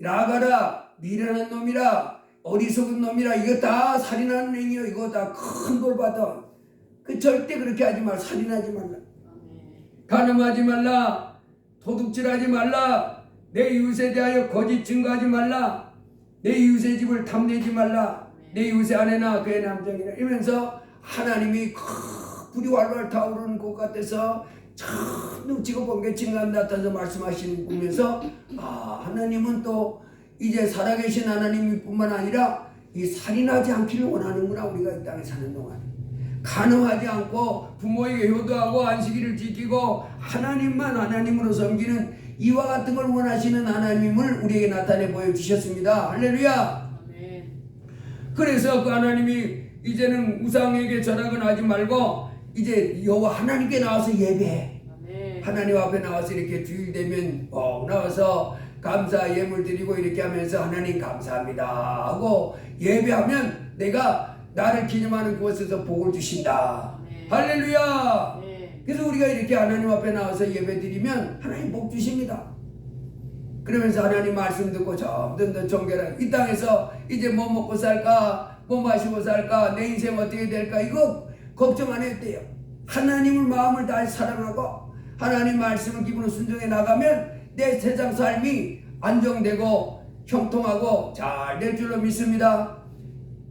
나가라 미련한 놈이라 어리석은 놈이라 이거 다 살인하는 행위요. 이거 다 큰 벌 받아. 그 절대 그렇게 하지 말. 살인하지 말라. 간음하지 말라. 도둑질하지 말라. 내 이웃에 대하여 거짓 증거하지 말라. 내 이웃의 집을 탐내지 말라. 내 이웃의 아내나 그의 남정이라. 이러면서 하나님이 불이 활활 타오르는 것 같아서 참 지고 번개친간 나타나서 말씀하시는 꿈에서 하나님은 또 이제 살아계신 하나님 뿐만 아니라 이 살인하지 않기를 원하는구나. 우리가 이 땅에 사는 동안 간음하지 않고 부모에게 효도하고 안식일을 지키고 하나님만 하나님으로 섬기는 이와 같은 걸 원하시는 하나님을 우리에게 나타내 보여주셨습니다. 할렐루야. 아멘. 그래서 그 하나님이 이제는 우상에게 절하거나 하지 말고 이제 여호와 하나님께 나와서 예배해. 아멘. 하나님 앞에 나와서 이렇게 주일 되면 나와서 감사 예물 드리고 이렇게 하면서 하나님 감사합니다 하고 예배하면 내가 나를 기념하는 그곳에서 복을 주신다. 아멘. 할렐루야. 네. 그래서 우리가 이렇게 하나님 앞에 나와서 예배 드리면 하나님 복 주십니다. 그러면서 하나님 말씀 듣고 점점 더 정결하게 이 땅에서 이제 뭐 먹고 살까 뭐 마시고 살까 내 인생 어떻게 될까 이거 걱정 안 해도 돼요. 하나님을 마음을 다해 사랑하고 하나님 말씀을 기분으로 순종해 나가면 내 세상 삶이 안정되고 형통하고 잘 될 줄로 믿습니다.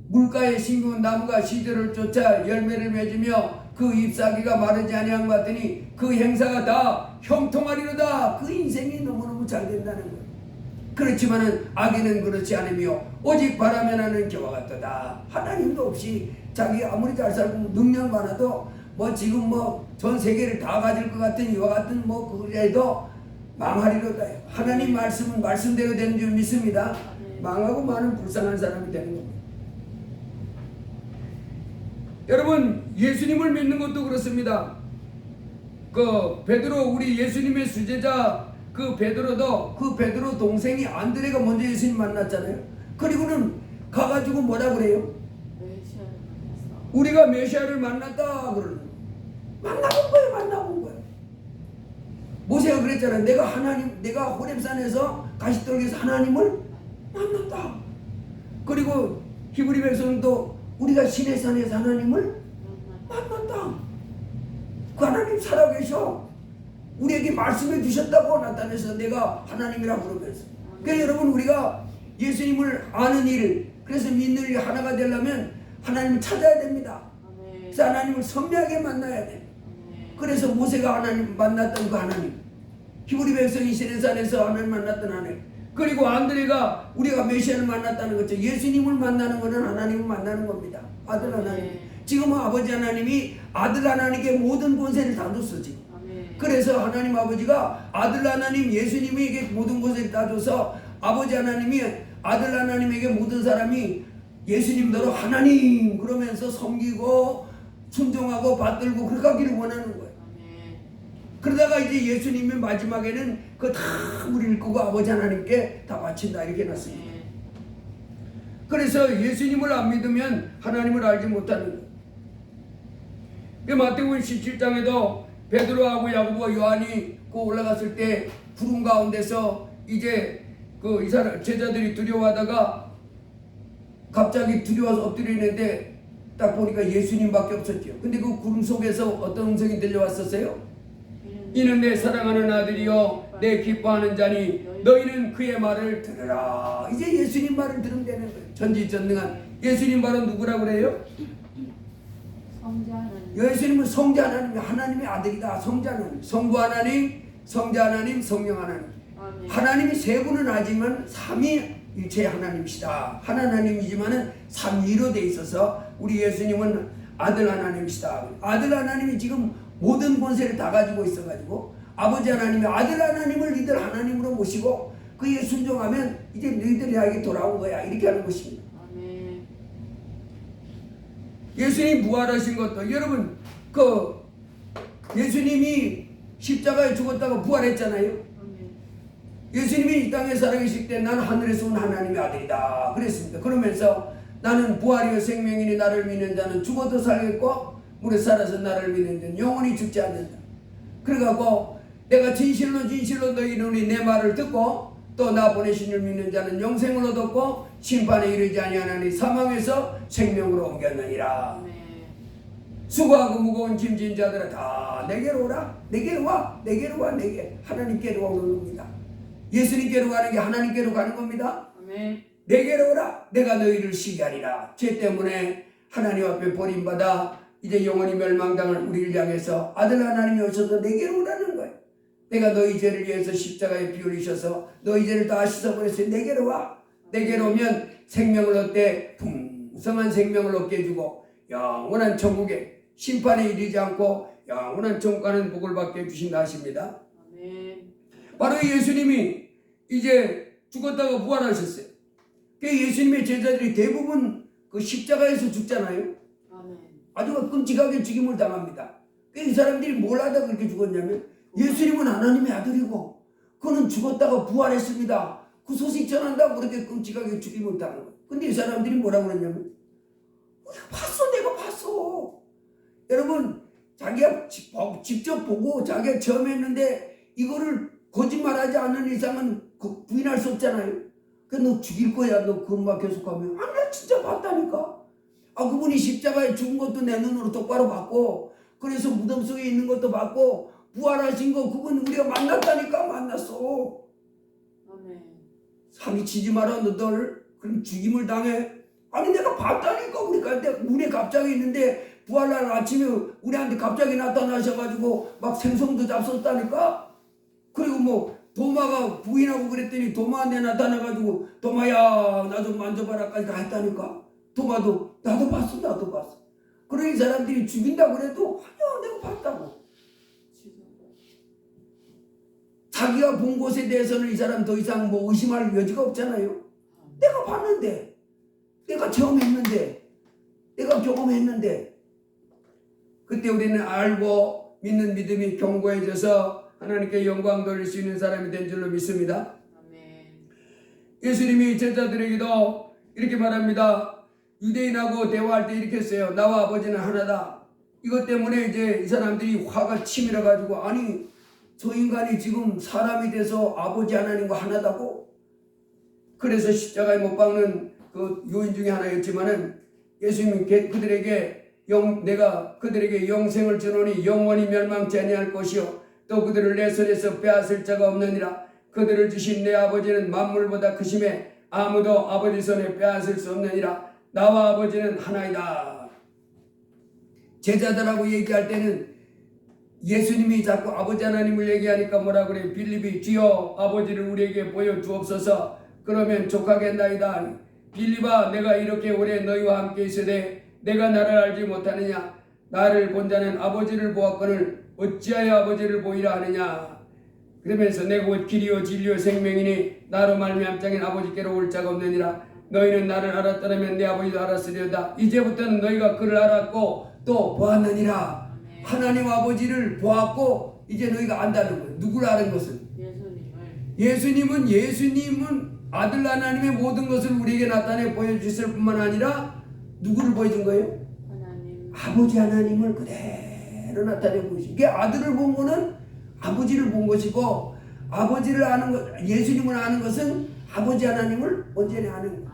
물가에 심은 나무가 시절을 쫓아 열매를 맺으며 그 잎사귀가 마르지 아니한 것 같으니 그 행사가 다 형통하리로다. 그 인생이 너무너무 잘 된다는 거예요. 그렇지만은 악인은 그렇지 않으며 오직 바라면 하는 겨와 같도다. 하나님도 없이 자기 아무리 잘 살고 능력 많아도 뭐 지금 뭐 전 세계를 다 가질 것 같은 이와 같은 뭐 그래도 망하리로다. 하나님 말씀은 말씀대로 되는 줄 믿습니다. 망하고 많은 불쌍한 사람이 되는 겁니다. 여러분 예수님을 믿는 것도 그렇습니다. 그 베드로 우리 예수님의 수제자 그 베드로 동생이 안드레가 먼저 예수님 만났잖아요. 그리고는 가가지고 뭐라 그래요? 메시아를 만났어. 우리가 메시아를 만났다 그러는 거예요. 만나본 거예요. 모세가 그랬잖아요. 내가 호렙산에서 가시떨기에서 하나님을 만났다. 그리고 히브리 백성도 우리가 신의 산에서 하나님을 만났다. 그 하나님 살아계셔. 우리에게 말씀해 주셨다고 나타내서 내가 하나님이라고 부르면서. 그래서 여러분 우리가 예수님을 아는 일, 그래서 믿는 일 하나가 되려면 하나님을 찾아야 됩니다. 그래서 하나님을 선명하게 만나야 돼. 그래서 모세가 하나님 만났던 그 하나님, 히브리 백성이 시내산에서 하나님 만났던 하나님, 그리고 안드레가 우리가 메시아를 만났다는 거죠. 예수님을 만나는 것은 하나님을 만나는 겁니다. 아들 하나님. 지금은 아버지 하나님이 아들 하나님께 모든 권세를 다 줬어 지금. 그래서 하나님 아버지가 아들 하나님 예수님에게 모든 권세를 다 줘서 아버지 하나님이 아들 하나님에게 모든 사람이 예수님대로 하나님 그러면서 섬기고 순종하고 받들고 그렇게 하기를 원하는 거예요. 그러다가 이제 예수님이 마지막에는 그 다 우리를 끄고 아버지 하나님께 다 바친다 이렇게 해놨습니다. 그래서 예수님을 안 믿으면 하나님을 알지 못하는 거예요. 마태복음 17장에도 베드로하고 야고보와 요한이 그 올라갔을 때 구름 가운데서 이제 그 이 사람 제자들이 두려워하다가 갑자기 두려워서 엎드려 있는데 딱 보니까 예수님밖에 없었죠. 근데 그 구름 속에서 어떤 음성이 들려왔었어요? 이는 내 사랑하는 아들이요 내 기뻐하는 자니 너희는 그의 말을 들으라. 이제 예수님 말을 들으면 되는 거예요. 전지전능한 예수님 말은 누구라고 그래요? 예수님은 성자 하나님, 하나님의 아들이다. 성자 하나님, 성부 하나님, 성자 하나님, 성령 하나님. 하나님이 세 분은 하지만 삼위일체 하나님이시다. 하나님이지만은 삼위로 돼 있어서 우리 예수님은 아들 하나님이시다. 아들 하나님이 지금 모든 권세를 다 가지고 있어가지고 아버지 하나님이 아들 하나님을 너희들 하나님으로 모시고 그에 순종하면 이제 너희들 나에게 돌아온 거야. 이렇게 하는 것입니다. 예수님이 부활하신 것도 여러분 그 예수님이 십자가에 죽었다가 부활했잖아요. 예수님이 이 땅에 살아계실 때 나는 하늘에서 온 하나님의 아들이다 그랬습니다. 그러면서 나는 부활이요 생명이니 나를 믿는 자는 죽어도 살겠고 물에 살아서 나를 믿는 자는 영원히 죽지 않는다. 그래가고 내가 진실로 진실로 너희는 내 말을 듣고 또 나 보내신 줄 믿는 자는 영생을 얻었고 심판에 이르지 아니하나니 사망에서 생명으로 옮겼느니라. 수고하고 무거운 짐진 자들아 다 내게로 오라. 내게로 와. 내게로 와. 내게 하나님께로 오는 겁니다. 예수님께로 가는 게 하나님께로 가는 겁니다. 내게로 오라. 내가 너희를 쉬게 하리라. 죄 때문에 하나님 앞에 버림받아 이제 영원히 멸망당할 우리를 향해서 아들 하나님이 오셔서 내게로 오라는 거예요. 내가 너희 죄를 위해서 십자가에 피 흘리셔서 너희 죄를 다 씻어버렸어요. 내게로 와. 내게로 오면 생명을 얻되 풍성한 생명을 얻게 해주고 영원한 천국에 심판에 이르지 않고 영원한 천국가는 복을 받게 해주신다 하십니다. 바로 예수님이 이제 죽었다가 부활하셨어요. 그 예수님의 제자들이 대부분 그 십자가에서 죽잖아요. 아주 끔찍하게 죽임을 당합니다. 이 사람들이 뭘 하다 그렇게 죽었냐면 예수님은 하나님의 아들이고 그는 죽었다가 부활했습니다. 그 소식 전한다고 그렇게 끔찍하게 죽임을 당한 거예요. 근데 이 사람들이 뭐라고 그러냐면 봤어. 내가 봤어. 여러분 자기가 직접 보고 자기가 체험했는데 이거를 거짓말하지 않는 이상은 부인할 수 없잖아요. 그래서 너 죽일 거야. 너 그런 말 계속하면 아니 나 진짜 봤다니까. 그분이 십자가에 죽은 것도 내 눈으로 똑바로 봤고 그래서 무덤 속에 있는 것도 봤고 부활하신 거 그분 우리가 만났다니까. 만났어. 사기치지 마라 너들. 그럼 죽임을 당해. 아니 내가 봤다니까. 우리 갈 때 문에 갑자기 있는데 부활날 아침에 우리한테 갑자기 나타나셔가지고 막 생선도 잡섰다니까. 그리고 뭐 도마가 부인하고 그랬더니 도마한테 나타나가지고 도마야 나 좀 만져봐라까지 다 했다니까. 도마도 나도 봤어. 그러니 사람들이 죽인다 그래도 아니야 내가 봤다고. 자기가 본 것에 대해서는 이 사람 더 이상 뭐 의심할 여지가 없잖아요. 내가 봤는데, 내가 체험했는데, 내가 경험했는데. 그때 우리는 알고 믿는 믿음이 견고해져서 하나님께 영광 돌릴 수 있는 사람이 된 줄로 믿습니다. 예수님이 제자들에게도 이렇게 말합니다. 유대인하고 대화할 때 이렇게 했어요. 나와 아버지는 하나다. 이것 때문에 이제 이 사람들이 화가 치밀어 가지고 아니 저 인간이 지금 사람이 돼서 아버지 하나님과 하나다고? 그래서 십자가에 못 박는 그 요인 중에 하나였지만은 예수님은 내가 그들에게 영생을 주노니 영원히 멸망치 아니할 것이요 또 그들을 내 손에서 빼앗을 자가 없느니라. 그들을 주신 내 아버지는 만물보다 크심에 아무도 아버지 손에 빼앗을 수 없느니라. 나와 아버지는 하나이다. 제자들하고 얘기할 때는 예수님이 자꾸 아버지 하나님을 얘기하니까 뭐라 그래? 빌립이 주여 아버지를 우리에게 보여주옵소서. 그러면 족하겠나이다. 빌립아, 내가 이렇게 오래 너희와 함께 있으되 내가 나를 알지 못하느냐? 나를 본 자는 아버지를 보았거늘 어찌하여 아버지를 보이라 하느냐? 그러면서 내가 곧 길이요 진리요 생명이니 나로 말미암자긴 아버지께로 올 자가 없느니라. 너희는 나를 알았더라면 내 아버지도 알았으리로다. 이제부터는 너희가 그를 알았고 또 보았느니라. 하나님 아버지를 보았고 이제 너희가 안다는 거예요. 누구를 아는 것은? 예수님은 아들 하나님의 모든 것을 우리에게 나타내 보여주실 뿐만 아니라 누구를 보여준 거예요? 하나님. 아버지 하나님을 그대로 나타내 보여주신. 이게 아들을 본 거는 아버지를 본 것이고 아버지를 아는 것, 예수님을 아는 것은 아버지 하나님을 온전히 아는 것.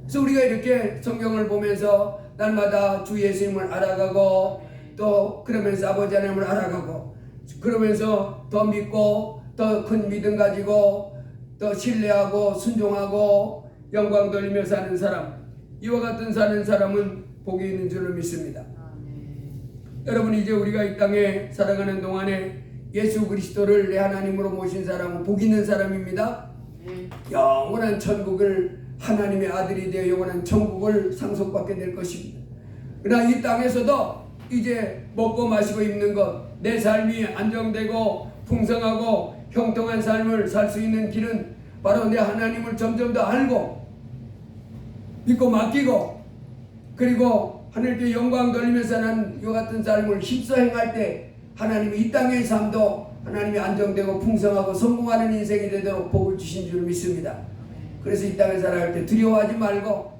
그래서 우리가 이렇게 성경을 보면서 날마다 주 예수님을 알아가고 또 그러면서 아버지 하나님을 알아가고 그러면서 더 믿고 더 큰 믿음 가지고 더 신뢰하고 순종하고 영광 돌리며 사는 사람, 이와 같은 사는 사람은 복이 있는 줄로 믿습니다. 여러분, 이제 우리가 이 땅에 살아가는 동안에 예수 그리스도를 내 하나님으로 모신 사람은 복 있는 사람입니다. 영원한 천국을, 하나님의 아들이 되어 영원한 천국을 상속받게 될 것입니다. 그러나 이 땅에서도 이제 먹고 마시고 입는 것, 내 삶이 안정되고 풍성하고 형통한 삶을 살 수 있는 길은 바로 내 하나님을 점점 더 알고 믿고 맡기고 그리고 하늘께 영광 돌리면서 사는 이와 같은 삶을 힘써 행할 때 하나님이 이 땅의 삶도 하나님이 안정되고 풍성하고 성공하는 인생이 되도록 복을 주신 줄 믿습니다. 그래서 이 땅에 살아갈 때 두려워하지 말고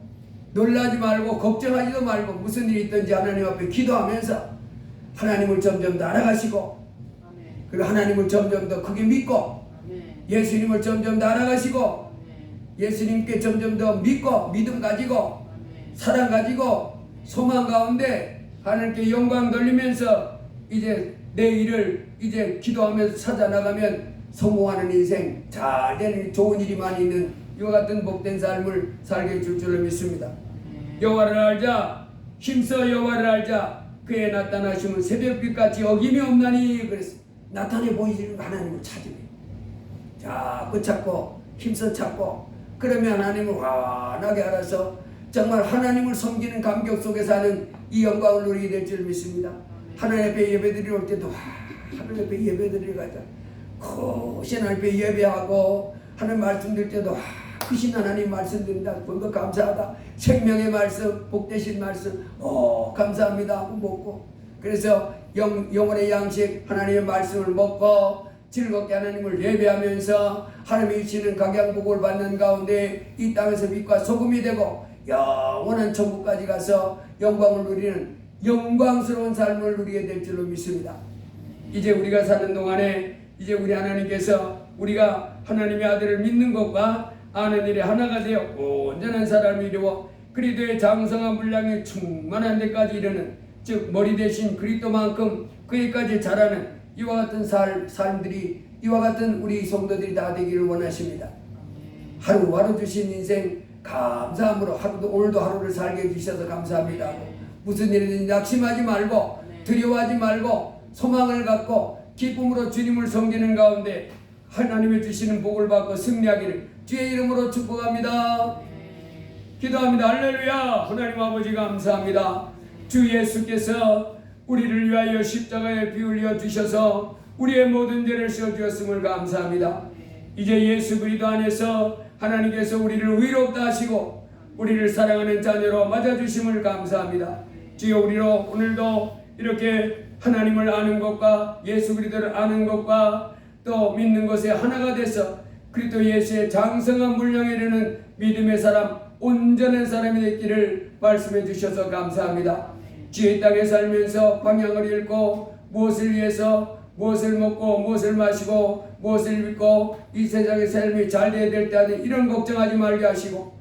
놀라지 말고 걱정하지도 말고 무슨 일이 있든지 하나님 앞에 기도하면서 하나님을 점점 더 알아가시고 그리고 하나님을 점점 더 크게 믿고 예수님을 점점 더 알아가시고 예수님께 점점 더 믿고 믿음 가지고 사랑 가지고 소망 가운데 하나님께 영광 돌리면서 이제 내 일을 이제 기도하면서 찾아나가면 성공하는 인생, 잘 되는 좋은 일이 많이 있는 이와 같은 복된 삶을 살게 해줄 줄로 믿습니다. 여호와를 알자, 힘써 여호와를 알자. 그의 나타나심은 새벽빛같이 어김이 없나니. 그래서 나타내 보이시는 하나님을 찾으면 자꾸 찾고 힘써 찾고 그러면 하나님을 환하게 알아서 정말 하나님을 섬기는 감격 속에 사는 이 영광을 누리게 될 줄 믿습니다. 하나님 앞에 예배드리러 올 때도 하나님 앞에 예배드리러 가자. 크신 하나님 앞에 예배하고 하나님 말씀 드릴 때도 크신 하나님 말씀 드린다. 그거 감사하다. 생명의 말씀, 복되신 말씀, 감사합니다 하고 먹고 그래서 영혼의 양식 하나님의 말씀을 먹고 즐겁게 하나님을 예배하면서 하나님이 주시는 각양복을 받는 가운데 이 땅에서 빛과 소금이 되고 영원한 천국까지 가서 영광을 누리는 영광스러운 삶을 누리게 될 줄로 믿습니다. 이제 우리가 사는 동안에 이제 우리 하나님께서 우리가 하나님의 아들을 믿는 것과 아는 일에 하나가 되어 온전한 사람이 이루어 그리스도의 장성한 분량에 충만한 데까지 이르는 즉 머리 대신 그리스도만큼 그에까지 자라는 이와 같은 삶들이 이와 같은 우리 성도들이 다 되기를 원하십니다. 하루하루 주신 인생 감사함으로 오늘도 하루를 살게 해주셔서 감사합니다. 무슨 일이든지 낙심하지 말고 두려워하지 말고 소망을 갖고 기쁨으로 주님을 섬기는 가운데 하나님의 주시는 복을 받고 승리하기를 주의 이름으로 축복합니다. 기도합니다. 할렐루야. 하나님 아버지 감사합니다. 주 예수께서 우리를 위하여 십자가에 피 흘려 주셔서 우리의 모든 죄를 씌워 주었음을 감사합니다. 이제 예수 그리스도 안에서 하나님께서 우리를 의롭다 하시고 우리를 사랑하는 자녀로 맞아주심을 감사합니다. 주여 우리로 오늘도 이렇게 하나님을 아는 것과 예수 그리스도를 아는 것과 또 믿는 것에 하나가 돼서 그리스도 예수의 장성한 분량에 이르는 믿음의 사람, 온전한 사람이 됐기를 말씀해 주셔서 감사합니다. 주의 땅에 살면서 방향을 잃고 무엇을 위해서 무엇을 먹고 무엇을 마시고 무엇을 믿고 이 세상의 삶이 잘 돼야 될 때는 이런 걱정하지 말게 하시고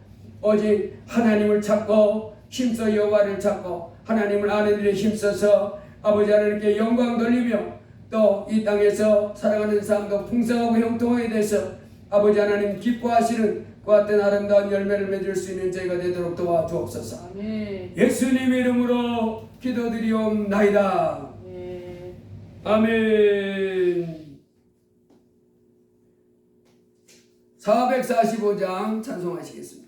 오직 하나님을 찾고 힘써 여호와를 찾고 하나님을 아는 일에 힘써서 아버지 하나님께 영광 돌리며 또 이 땅에서 살아가는 삶도 풍성하고 형통하게 돼서 아버지 하나님 기뻐하시는 그 같은 아름다운 열매를 맺을 수 있는 저희가 되도록 도와주옵소서. 아멘. 예수님 이름으로 기도드리옵나이다. 네. 아멘. 445장 찬송하시겠습니다.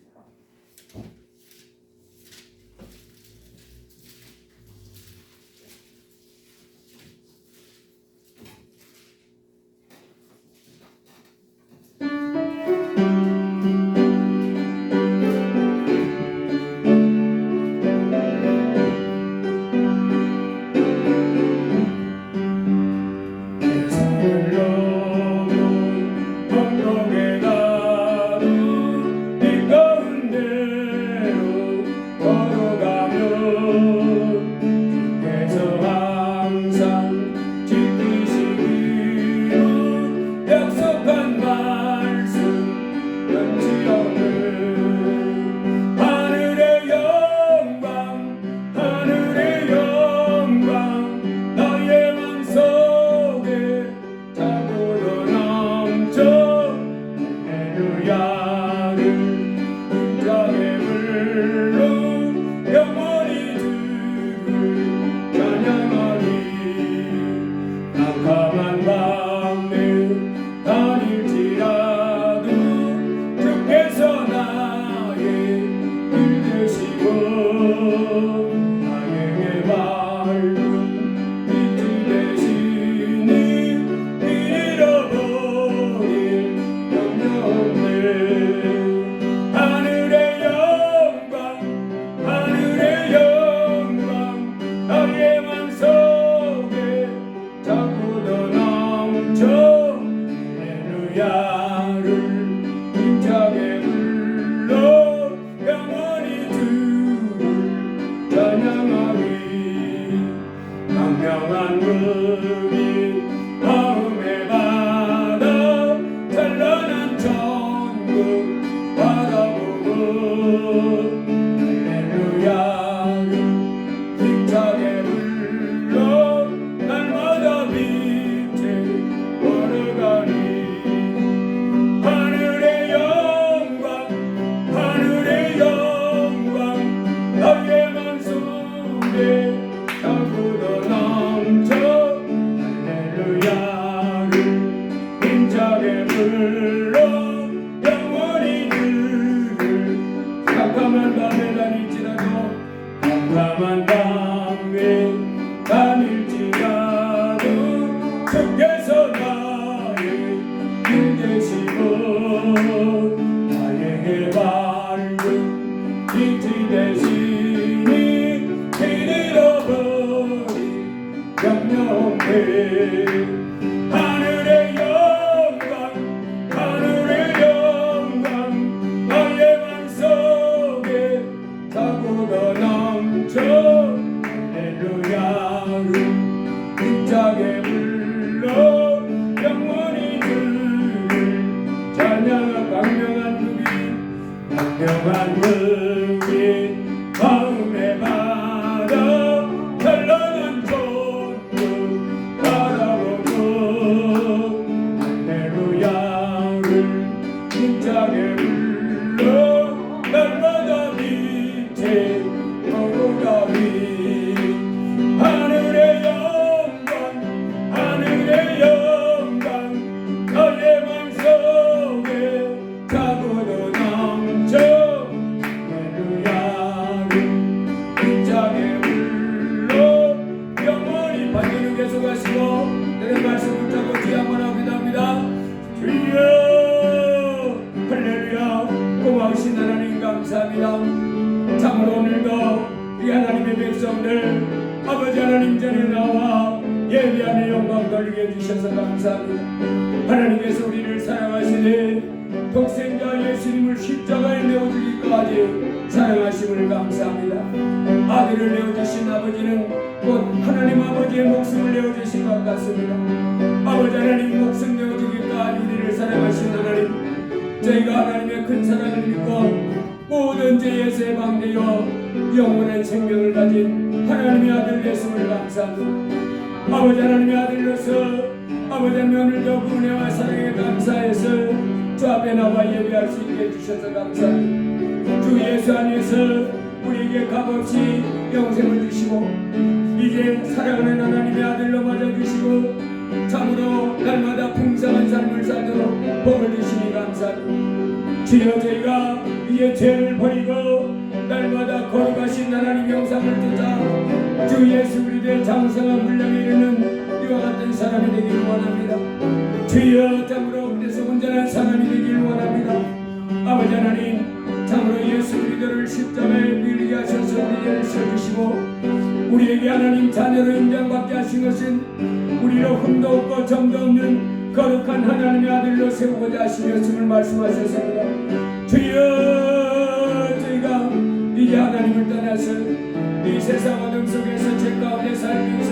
예배하며 영광 돌리게 해주셔서 감사합니다. 하나님께서 우리를 사랑하시니 독생자 예수님을 십자가에 내어주기까지 사랑하심을 감사합니다. 아들을 내어주신 아버지는 곧 하나님 아버지의 목숨을 내어주신 것 같습니다. 아버지 하나님 목숨 내어주기까지 우리를 사랑하신 하나님, 저희가 하나님의 큰 사랑을 믿고 모든 죄에서 해방되어 영원한 생명을 가진 하나님의 아들 예수를 감사합니다. 아버지 하나님의 아들로서 아버지 하나님을 그 은혜와 사랑에 감사해서 주 앞에 나와 예배할 수 있게 해주셔서 감사합니다. 주 예수 안에서 우리에게 값없이 영생을 주시고 이제 사랑하는 하나님의 아들로 맞아주시고 참으로 날마다 풍성한 삶을 살도록 복을 주시니 감사합니다. 주여 저희가 이제 죄를 버리고 날마다 거룩하신 하나님 영상을 듣자 주 예수 그리스도의 장성한 분량에 이르는 이와 같은 사람이 되기를 원합니다. 주여 참으로 그래서 온전한 사람이 되기를 원합니다. 아버지 하나님 참으로 예수 그리스도를 십자가에 밀게 하셔서 우리를 세우시고 우리에게 하나님 자녀로 인정받게 하신 것은 우리로 흠도 없고 점도 없는 거룩한 하나님의 아들로 세우고자 하시였음을 말씀하셨습니다. 주여 저희가 이제 하나님을 떠나서 이 세상 어둠 속에서 죄 가운데 살면서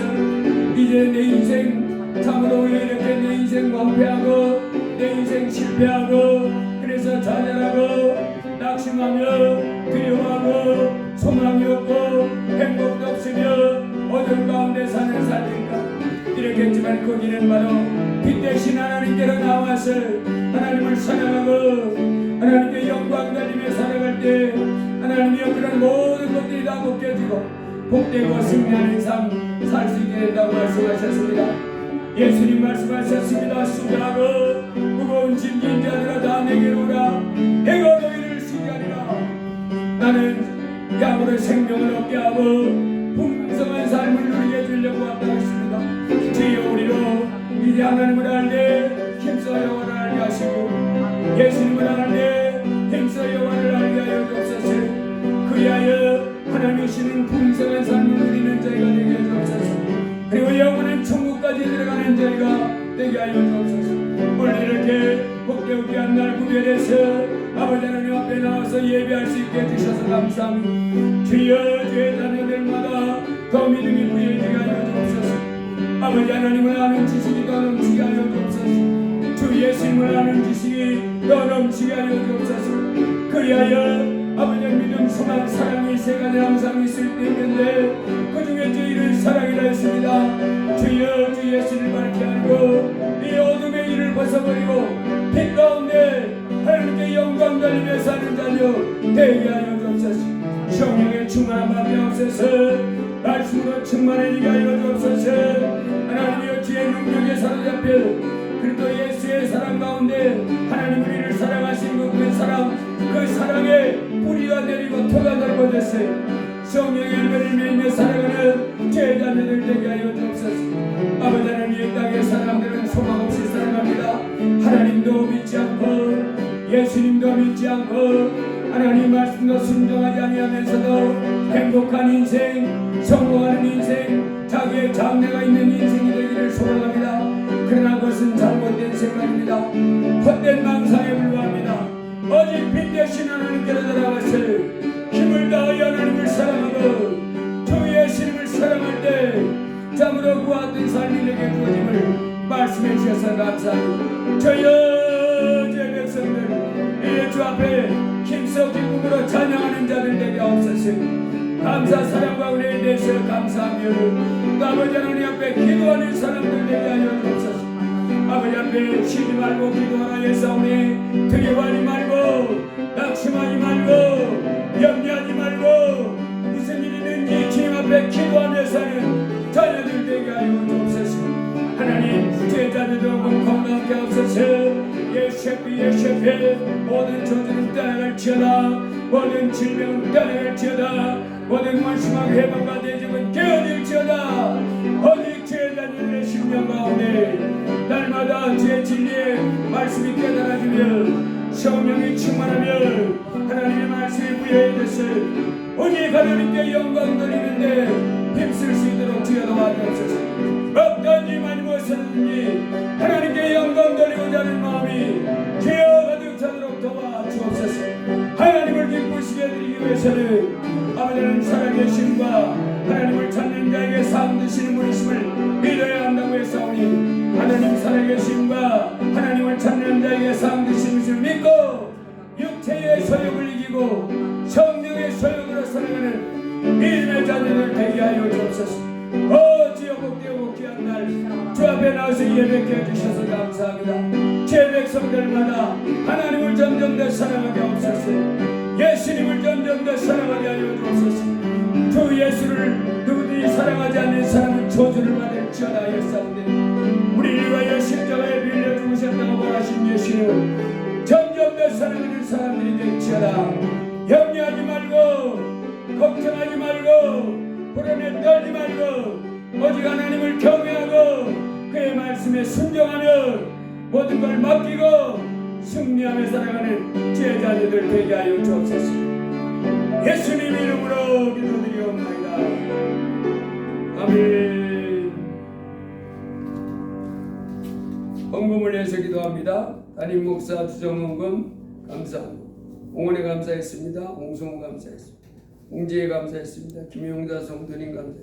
이제 내 인생 참으로 왜 이렇게 내 인생 완패하고 내 인생 실패하고 그래서 좌절하고 낙심하며 두려워하고 소망이 없고 행복도 없으며 어둠 가운데 사는 삶인가 이렇게 했지만 거기는 바로 빛 대신 하나님께로 나와서 하나님을 사랑하고 하나님께 영광 돌리며 살아갈 때 하나님이여 그런 모든 것들이 다 벗겨지고 복되고 승리하는 삶 살 수 있게 된다고 말씀하셨습니다. 예수님 말씀하셨습니다. 수고하고 무거운 짐진 자들아 다 내게로 오라 내가 너희를 수리하리라. 나는 양으로 생명을 얻게 하고 풍성한 삶을 누리게 해주려고 왔다 했습니다. 주여 우리로 이제 하나님을 알되 힘써 영원을 알게 하시고 예수님을 알되 힘써 영원을 알게 하여 주옵소서. 그리하여 하나님이시는 풍성한 삶을 누리는 저희가 되게 해 주옵소서. 그리고 영원한 천국까지 들어가는 저희가 되게 하여 주옵소서. 오늘 이렇게 복되게 한 날 구별해서 아버지 하나님 앞에 나와서 예배할 수 있게 해주셔서 감사합니다. 주여 주의 자녀들마다 더 믿음이 부여지게 하여 주옵소서. 아버지 하나님을 아는 지식이 더 넘치게 하여 주옵소서. 주 예수님을 아는 지식이 더 넘치게 하여 주옵소서. 그리하여 아버지의 믿음, 소망, 사랑이 세 가지 항상 있을 때 있는데 그 중에 저희를 사랑이라 했습니다. 주여 주 예수를 밝게 하고 이 어둠의 일을 벗어버리고 빛 가운데 하나님께 영광 돌리며 사는 자녀 되게 하여 주옵소서. 성령의 충만한 마음이 없어서 말씀으로 충만해지게 하여 주옵소서. 하나님이여 주의 능력에 사로잡혀 그리스도 예수의 사랑 가운데 하나님 우리를 사랑하신 그 사랑 그 사랑에 뿌리가 내리고 터가 넓어졌어요. 성령의 열매를 맺으며 살아가는 제자녀들 되게 하여 주옵소서. 아버지 하나님 이 땅의 사람들은 소망 없이 살아갑니다. 하나님도 믿지 않고 예수님도 믿지 않고 하나님 말씀도 순종하지 아니하면서도 행복한 인생, 성공하는 인생, 자기의 장래가 있는 인생이 되기를 소망합니다. 그러나 그것은 잘못된 생각입니다. 헛된 망상에 불과합니다. 오직 빛 대신 하나님께로 돌아가서 힘을 다하여 하나님을 사랑하고 주 예수님을 사랑할 때 참으로 그와 같은 삶이 내게 주어짐을 말씀해 주셔서 감사합니다. 저여 제 백성들 이 주 앞에 힘써 기쁨으로 찬양하는 자들 되게 없으시 감사 사랑과 은혜에 대해서 감사하며 또 아버지 하나님 앞에 기도하는 사람들 되게 하여 주옵소서. 아버지 앞에 쉬지 말고 기도하라 예사오니 두려워하지 말고 낙심하지 말고 염려하지 말고 무슨 일이든지 주님 앞에 기도하며 사는 자녀들 되게 하여 주옵소서. 하나님 제자들도 건강하게 하옵소서. 예셰피 모든 저주는 떠나갈지어다 모든 질병은 떠나갈지어다 모든 원수와 회방과 대적은 깨어질지어다. 오직 제자들의 심령 가운데 날마다 제 진리의 말씀이 깨달아지며 성령이 충만하며 하나님의 말씀이 부여해져서 오직 하나님께 영광 돌리는데 힘쓸 수 있도록 주여 도와주옵소서. 어떤지 많이 무엇이든지 하나님께 영광 돌리고자 하는 마음이 주여 가득 차도록 믿음으로 성령의 소용으로 살아가는 믿음의 자녀들 되게 하여 주옵소서. 주여 복되고 귀한 날 주 앞에 나와서 예배케 해주셔서 감사합니다. 제 백성들마다 하나님을 점점 더 사랑하게 하옵소서. 예수님을 점점 더 사랑하게 하여 주옵소서. 주 예수를 누구든지 사랑하지 않는 사람은 저주를 받을지어다 하였사온데 우리를 위하여 십자가에 빌려 죽으셨다고 말하신 예수님을 점점 더 사랑하는 사람들이 될지어다. 염려하지 말고 걱정하지 말고 불안에 떨지 말고 오직 하나님을 경외하고 그의 말씀에 순종하며 모든 걸 맡기고 승리하며 살아가는 제자녀들 되게 하여 주옵소서. 예수님 이름으로 기도드리옵나이다. 아멘. 헌금을 해서 기도합니다. 담임 목사 주정헌금 감사합니다. 옹원에 감사했습니다. 옹성우 감사했습니다. 웅지에 감사했습니다. 김용자 성도님 감사했습니다.